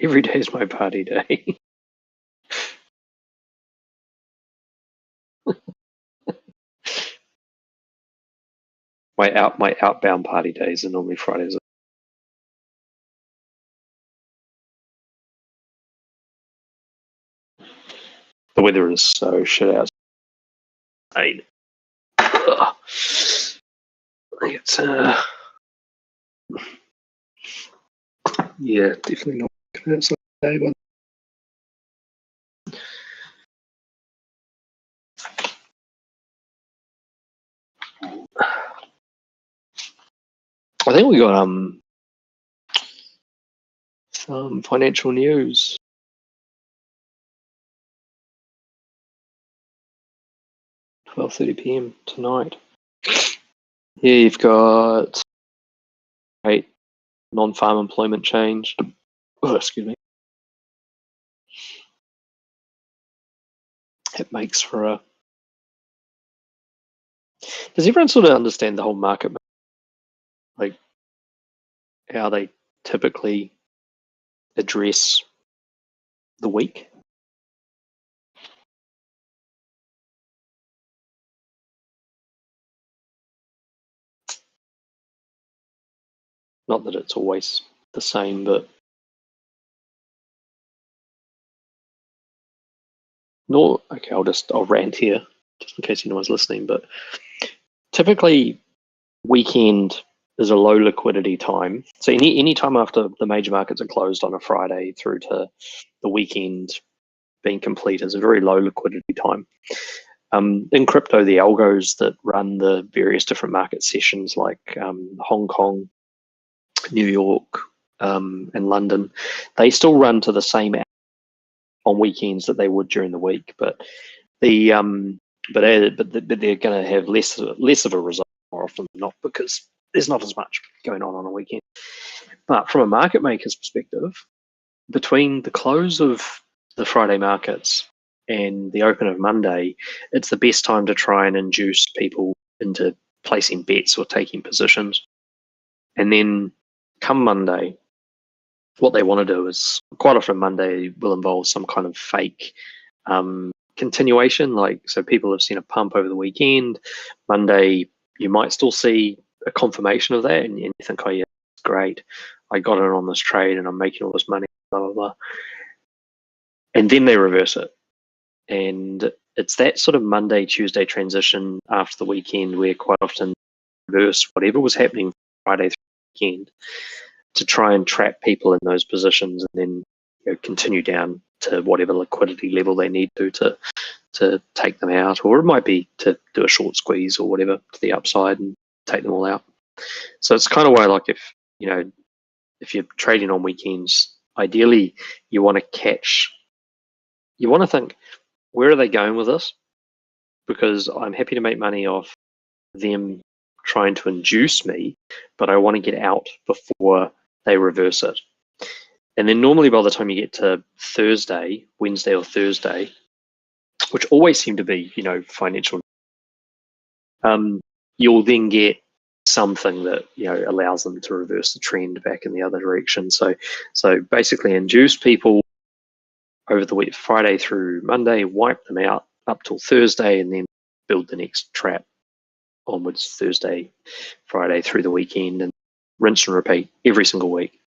Every day is my party day. My outbound party days are normally Fridays. The weather is so shit out. It's yeah, definitely not outside today, but I think we got some financial news. 12:30 p.m. tonight. Yeah, you've got non-farm employment change. Oh, excuse me. It makes for a. Does everyone sort of understand the whole market, like how they typically address the week? Not that it's always the same, but okay, I'll rant here just in case anyone's listening, but typically weekend is a low liquidity time. So any time after the major markets are closed on a Friday through to the weekend being complete is a very low liquidity time. In crypto, the algos that run the various different market sessions like Hong Kong, New York, and London, they still run to the same on weekends that they would during the week, but they're going to have less of a result more often than not because there's not as much going on a weekend. But from a market maker's perspective, between the close of the Friday markets and the open of Monday, it's the best time to try and induce people into placing bets or taking positions. And then come Monday, what they want to do is quite often Monday will involve some kind of fake continuation. Like, so people have seen a pump over the weekend. Monday, you might still see a confirmation of that, and you think, oh yeah, great, I got in on this trade and I'm making all this money, blah blah blah. And then they reverse it, and it's that sort of Monday Tuesday transition after the weekend where quite often reverse whatever was happening Friday through the weekend to try and trap people in those positions, and then continue down to whatever liquidity level they need to take them out, or it might be to do a short squeeze or whatever to the upside and take them all out. So it's kind of why, like, if you're trading on weekends, ideally you want to think, where are they going with this? Because I'm happy to make money off them trying to induce me, but I want to get out before they reverse it. And then normally by the time you get to Wednesday or Thursday, which always seem to be, financial, you'll then get something that allows them to reverse the trend back in the other direction. So basically induce people over the week, Friday through Monday, wipe them out up till Thursday, and then build the next trap onwards Thursday, Friday through the weekend, and rinse and repeat every single week.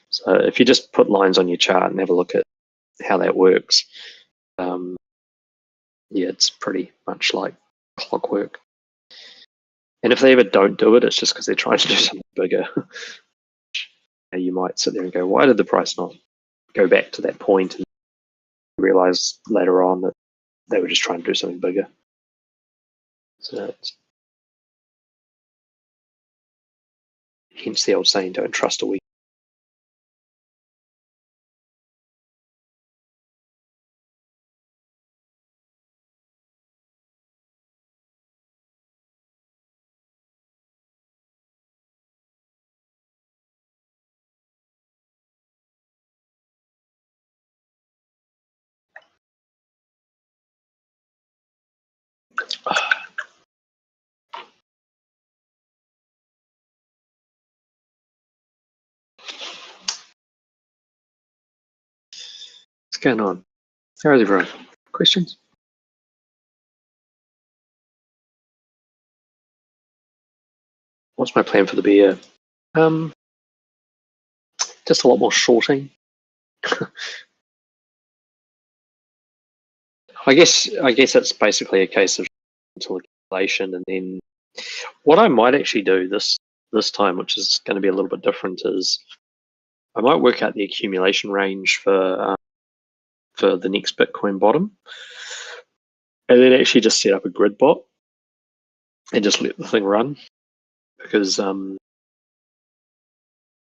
So if you just put lines on your chart and have a look at how that works, yeah, it's pretty much like clockwork. And if they ever don't do it, it's just because they're trying to do something bigger. You might sit there and go, why did the price not go back to that point, and realize later on that they were just trying to do something bigger. So hence the old saying, don't trust a week. What's going on? How's everyone? Questions? What's my plan for the beer? Just a lot more shorting. I guess it's basically a case of until accumulation, and then what I might actually do this time, which is going to be a little bit different, is I might work out the accumulation range for the next Bitcoin bottom, and then actually just set up a grid bot and just let the thing run, because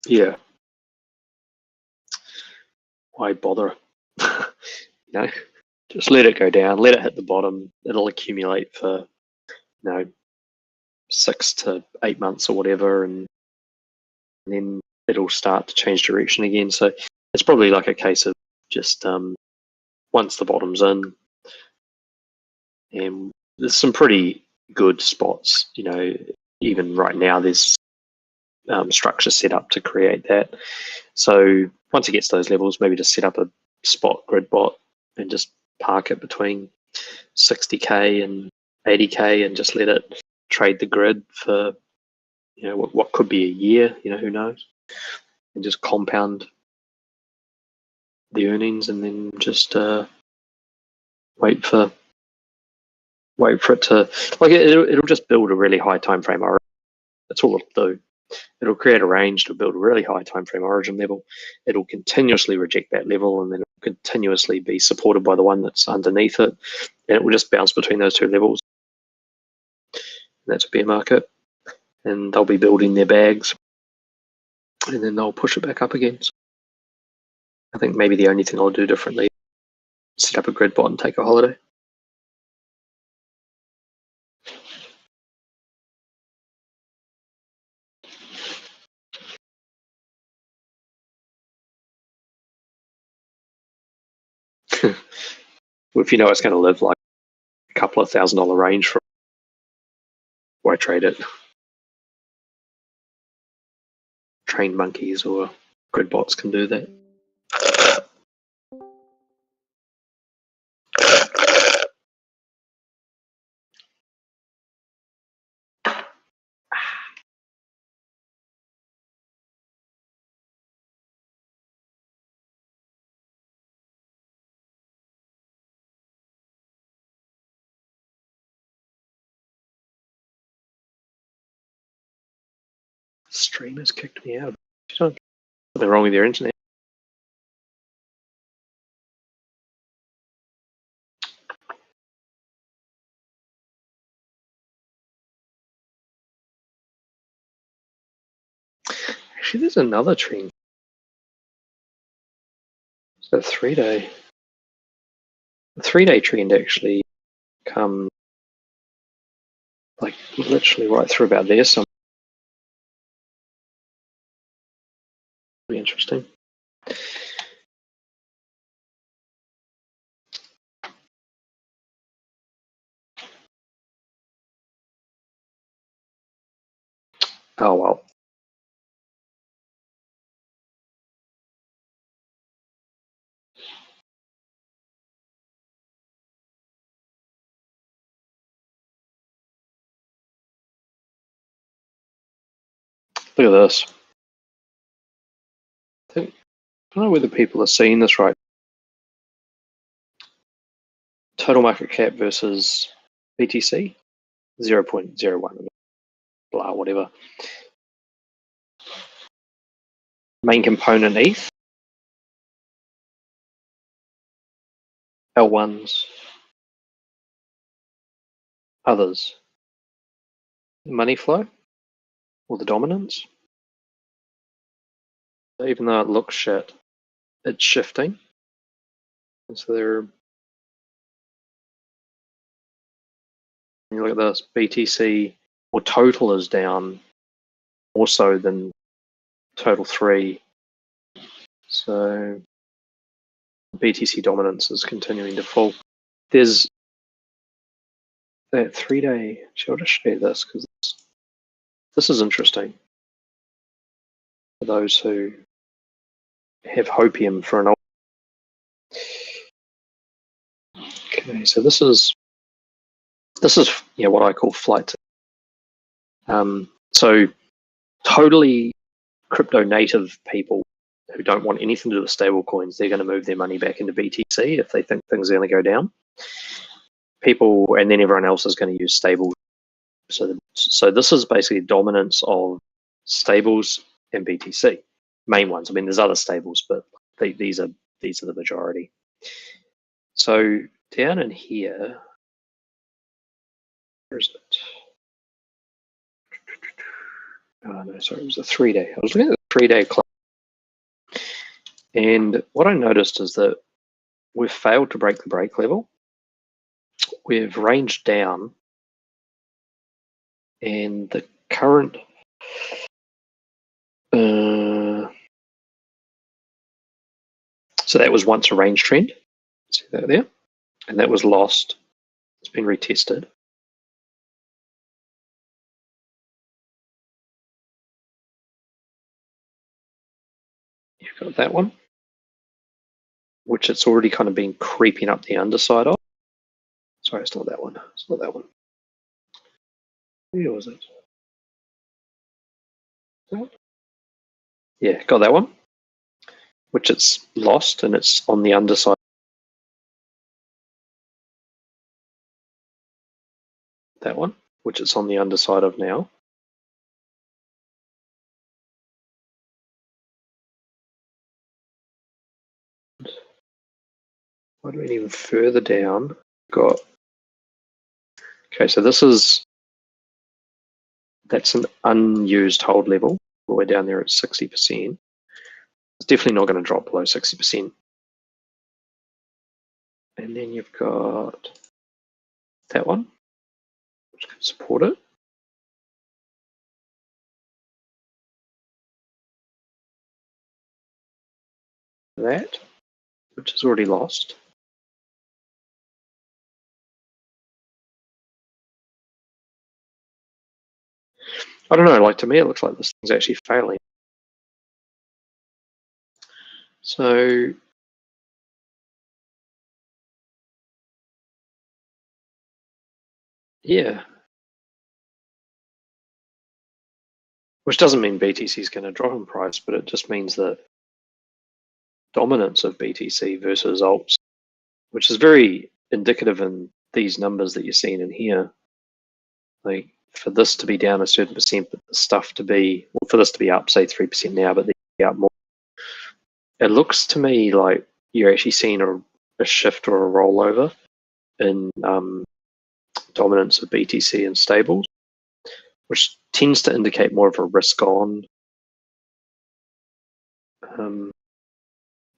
yeah, why bother? You know, just let it go down, let it hit the bottom. It'll accumulate for 6 to 8 months or whatever, and then it'll start to change direction again. So it's probably like a case of just once the bottom's in, and there's some pretty good spots. Even right now there's structure set up to create that. So once it gets to those levels, maybe just set up a spot grid bot and just park it between 60k and 80k and just let it trade the grid for what could be a year, who knows, and just compound the earnings, and then just wait for it to, like, it'll just build a really high time frame origin. That's all it'll do. It'll create a range to build a really high time frame origin level. It'll continuously reject that level, and then it'll continuously be supported by the one that's underneath it, and it will just bounce between those two levels. And that's a bear market, and they'll be building their bags, and then they'll push it back up again. So I think maybe the only thing I'll do differently is set up a grid bot and take a holiday. If you know it's going to live like a couple of $1,000 range, for why trade it? Trained monkeys or grid bots can do that. Streamers kicked me out. Something wrong with your internet. Actually, there's another trend. It's a 3-day. The 3-day trend actually come like literally right through about there. So pretty interesting. Oh well. Look at this. I don't know whether people are seeing this right. Total market cap versus BTC, 0.01, blah, whatever. Main component ETH, L1s, others. Money flow or the dominance. Even though it looks shit, it's shifting. And so you look at this, BTC or total is down more so than total 3. So BTC dominance is continuing to fall. There's that 3-day. I'll just show you this because this is interesting for those who have hopium for an old. Okay, so this is what I call flight. So totally crypto native people who don't want anything to do with stable coins, they're going to move their money back into BTC if they think things are going to go down. People, and then everyone else is going to use stable. So this is basically dominance of stables and BTC, main ones. I mean, there's other stables, but these are the majority. So down in here, where is it? Oh no, sorry, it was a 3-day. I was looking at the 3-day clock, and what I noticed is that we've failed to break the break level. We've ranged down, and the current so that was once a range trend. See that there? And that was lost. It's been retested. You've got that one, which it's already kind of been creeping up the underside of. Sorry, it's not that one. It's not that one. Where was it? Yeah, got that one, which it's lost, and it's on the underside. That one, which it's on the underside of now. Why do we even further down? Got okay, so that's an unused hold level. All the way down there at 60%. It's definitely not going to drop below 60%. And then you've got that one, which can support it. That, which is already lost. I don't know, like to me it looks like this thing's actually failing. So yeah. Which doesn't mean BTC is going to drop in price, but it just means that dominance of BTC versus alts, which is very indicative in these numbers that you're seeing in here. Like for this to be down a certain percent, but the stuff to be, well, for this to be up, say 3% now, but then up more. It looks to me like you're actually seeing a shift or a rollover in dominance of BTC and stables, which tends to indicate more of a risk-on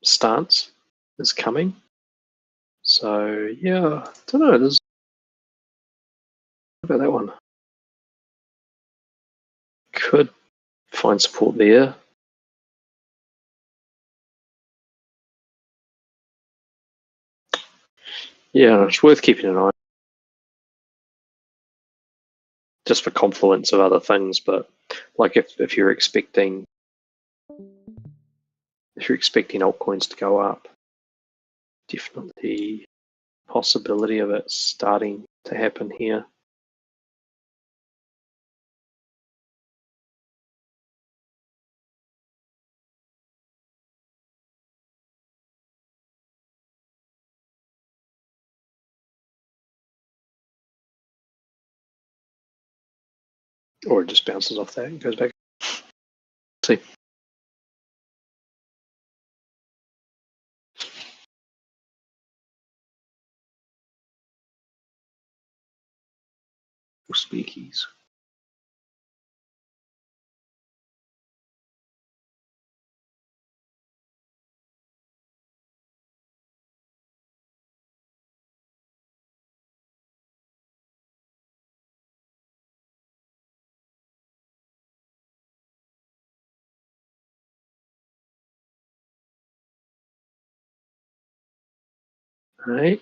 stance is coming. So yeah, I don't know. What about that one? Could find support there. Yeah, it's worth keeping an eye just for confluence of other things. But like if you're expecting altcoins to go up, definitely possibility of it starting to happen here. Or it just bounces off that and goes back. See. Speakies. All right.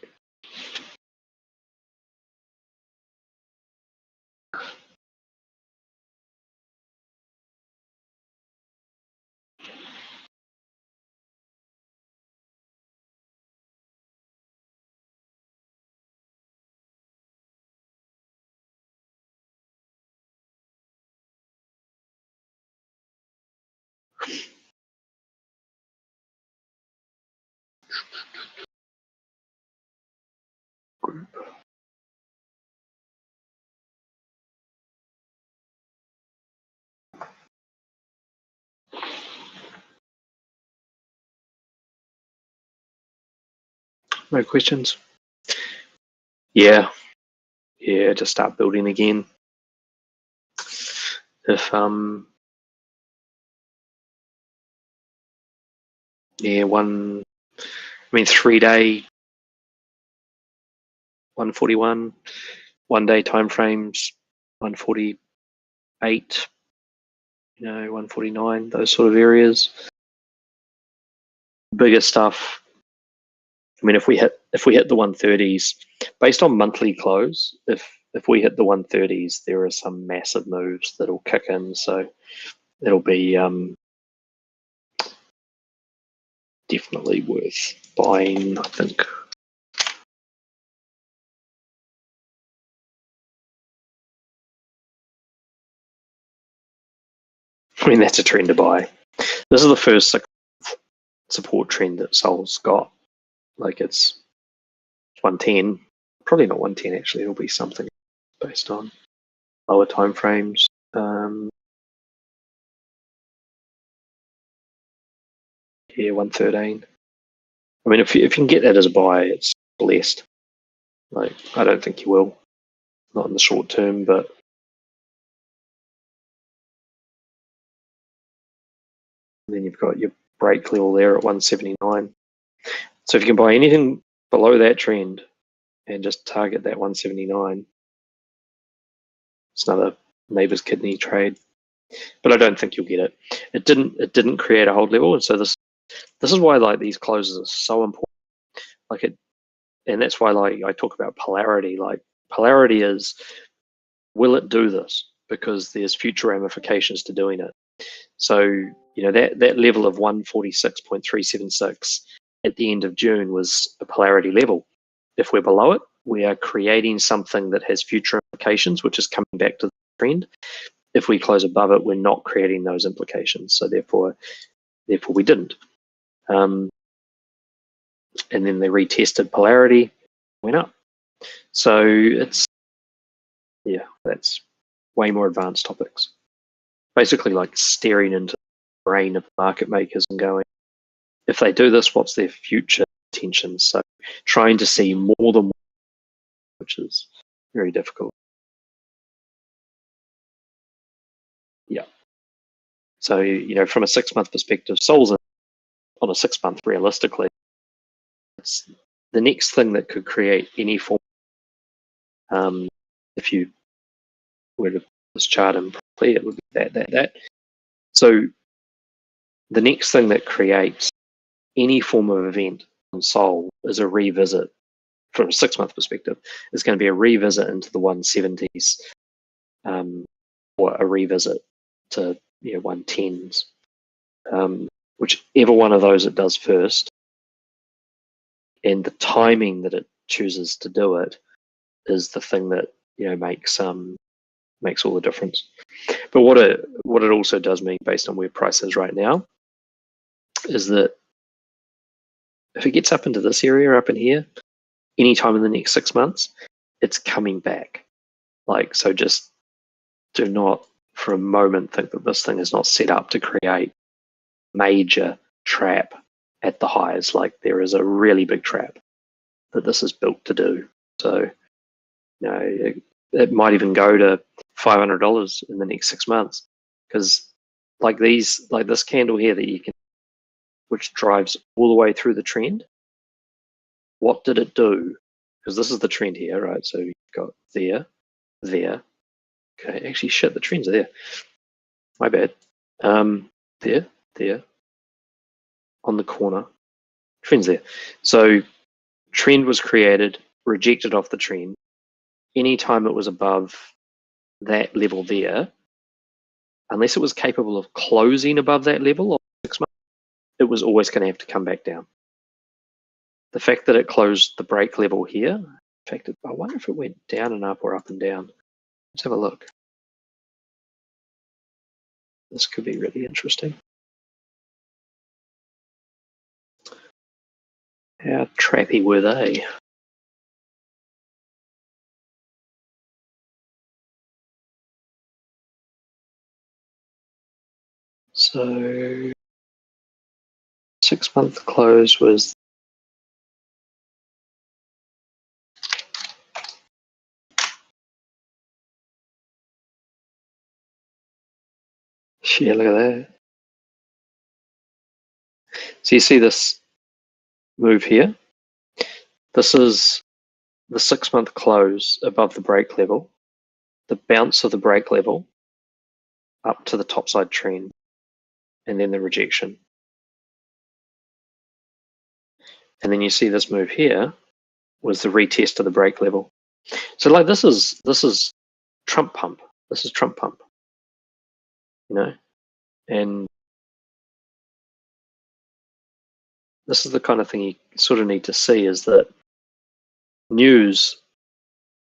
no questions. Yeah, just start building again. If yeah, 3-day 141, 1-day timeframes 148, 149, those sort of areas. Bigger stuff. I mean, if we hit the 130s, based on monthly close, if we hit the 130s, there are some massive moves that'll kick in. So it'll be definitely worth buying, I think. I mean, that's a trend to buy. This is the first support trend that Sol's got. Like, it's 110, probably not 110 actually. It'll be something based on lower time frames. Yeah, 113. I mean, if you can get that as a buy, it's blessed. Like, I don't think you will, not in the short term, but then you've got your break level there at 179. So if you can buy anything below that trend and just target that 179, it's another neighbor's kidney trade. But I don't think you'll get it. It didn't create a hold level, and so this is why like these closes are so important. Like it, and that's why like I talk about polarity. Like polarity is, will it do this? Because there's future ramifications to doing it. So that level of 146.376 at the end of June was a polarity level. If we're below it, we are creating something that has future implications, which is coming back to the trend. If we close above it, we're not creating those implications. So therefore we didn't. And then they retested polarity, went up. So that's way more advanced topics. Basically like staring into the brain of market makers and going, if they do this, what's their future intentions? So trying to see more than one, which is very difficult. Yeah. So, from a 6-month perspective, Sol's on a 6-month realistically. It's the next thing that could create any form. If you were to this chart in properly, it would be that. So the next thing that creates any form of event on Sol is a revisit from a 6-month perspective. Is going to be a revisit into the 170s, or a revisit to 110s. Whichever one of those it does first, and the timing that it chooses to do it is the thing that makes all the difference. But what it also does mean, based on where price is right now, is that if it gets up into this area up in here, anytime in the next 6 months, it's coming back. Like, so just do not for a moment think that this thing is not set up to create major trap at the highs. Like, there is a really big trap that this is built to do. So, it might even go to $500 in the next 6 months, because like this candle here that you can, which drives all the way through the trend. What did it do? Because this is the trend here, right? So you've got there. Okay, actually, shit, the trends are there. My bad. There, on the corner. Trend's there. So trend was created, rejected off the trend. Anytime it was above that level there, unless it was capable of closing above that level of 6 months, it was always going to have to come back down. The fact that it closed the break level here, in fact, I wonder if it went down and up or up and down. Let's have a look. This could be really interesting. How trappy were they? So 6-month close was Yeah, look at that. So you see this move here? This is the 6-month close above the break level, the bounce of the break level up to the topside trend, and then the rejection. And then you see this move here was the retest of the break level. So like this is Trump pump. This is Trump pump. You know? And this is the kind of thing you sort of need to see, is that news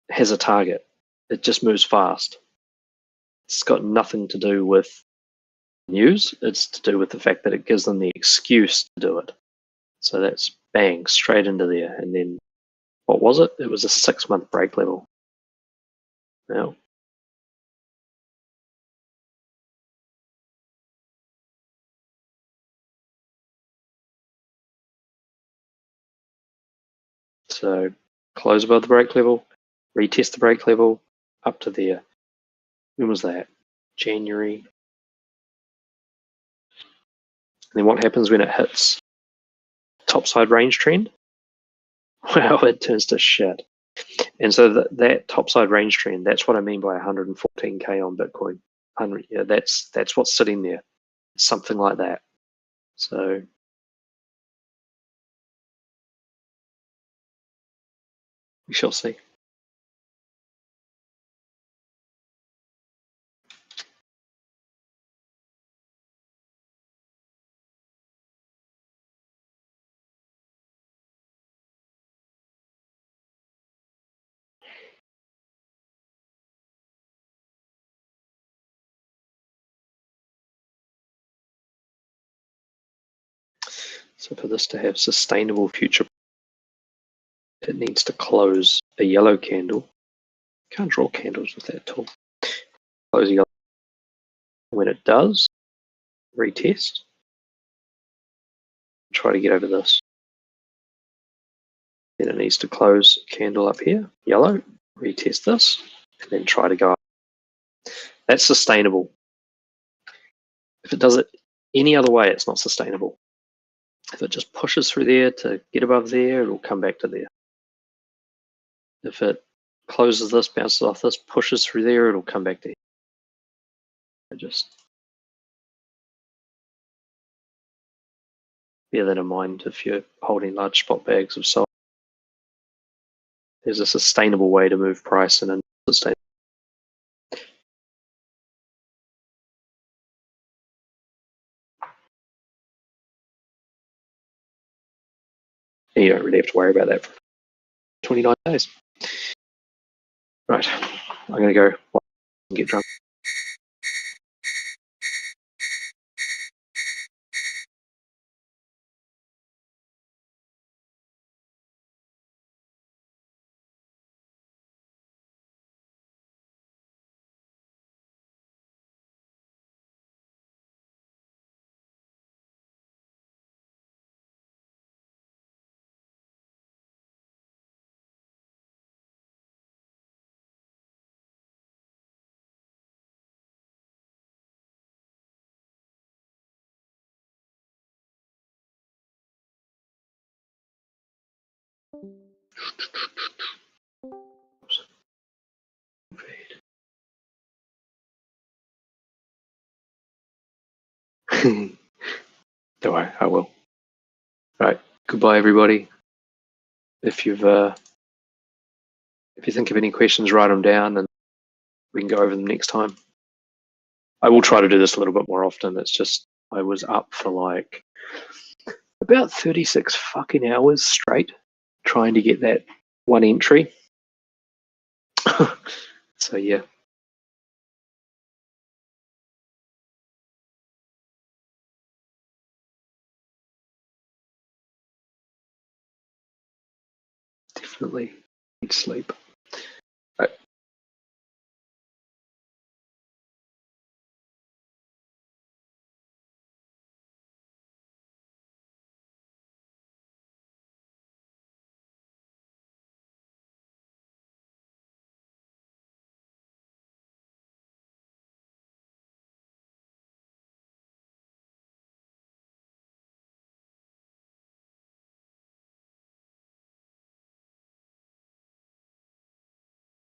has a target. It just moves fast. It's got nothing to do with news. It's to do with the fact that it gives them the excuse to do it. So that's bang, straight into there. And then what was it? It was a 6-month break level. Now, so close above the break level, retest the break level up to there. When was that? January. And then what happens when it hits topside range trend? Well, it turns to shit. And so that topside range trend, that's what I mean by 114K on Bitcoin. Yeah, that's what's sitting there. Something like that. So we shall see. So for this to have sustainable future, it needs to close a yellow candle. Can't draw candles with that tool. Close a yellow. When it does, retest. Try to get over this. Then it needs to close a candle up here, yellow, retest this, and then try to go up. That's sustainable. If it does it any other way, it's not sustainable. If it just pushes through there to get above there, it'll come back to there. If it closes this, bounces off this, pushes through there, it'll come back to here. Just bear that in mind if you're holding large spot bags of SOL. There's a sustainable way to move price and unsustainable. And you don't really have to worry about that for 29 days. Right, I'm going to go and get drunk. Don't worry, I will. Right, goodbye everybody. If you think of any questions, write them down and we can go over them next time. I will try to do this a little bit more often. It's just I was up for like about 36 fucking hours straight trying to get that one entry. So yeah. Definitely need sleep.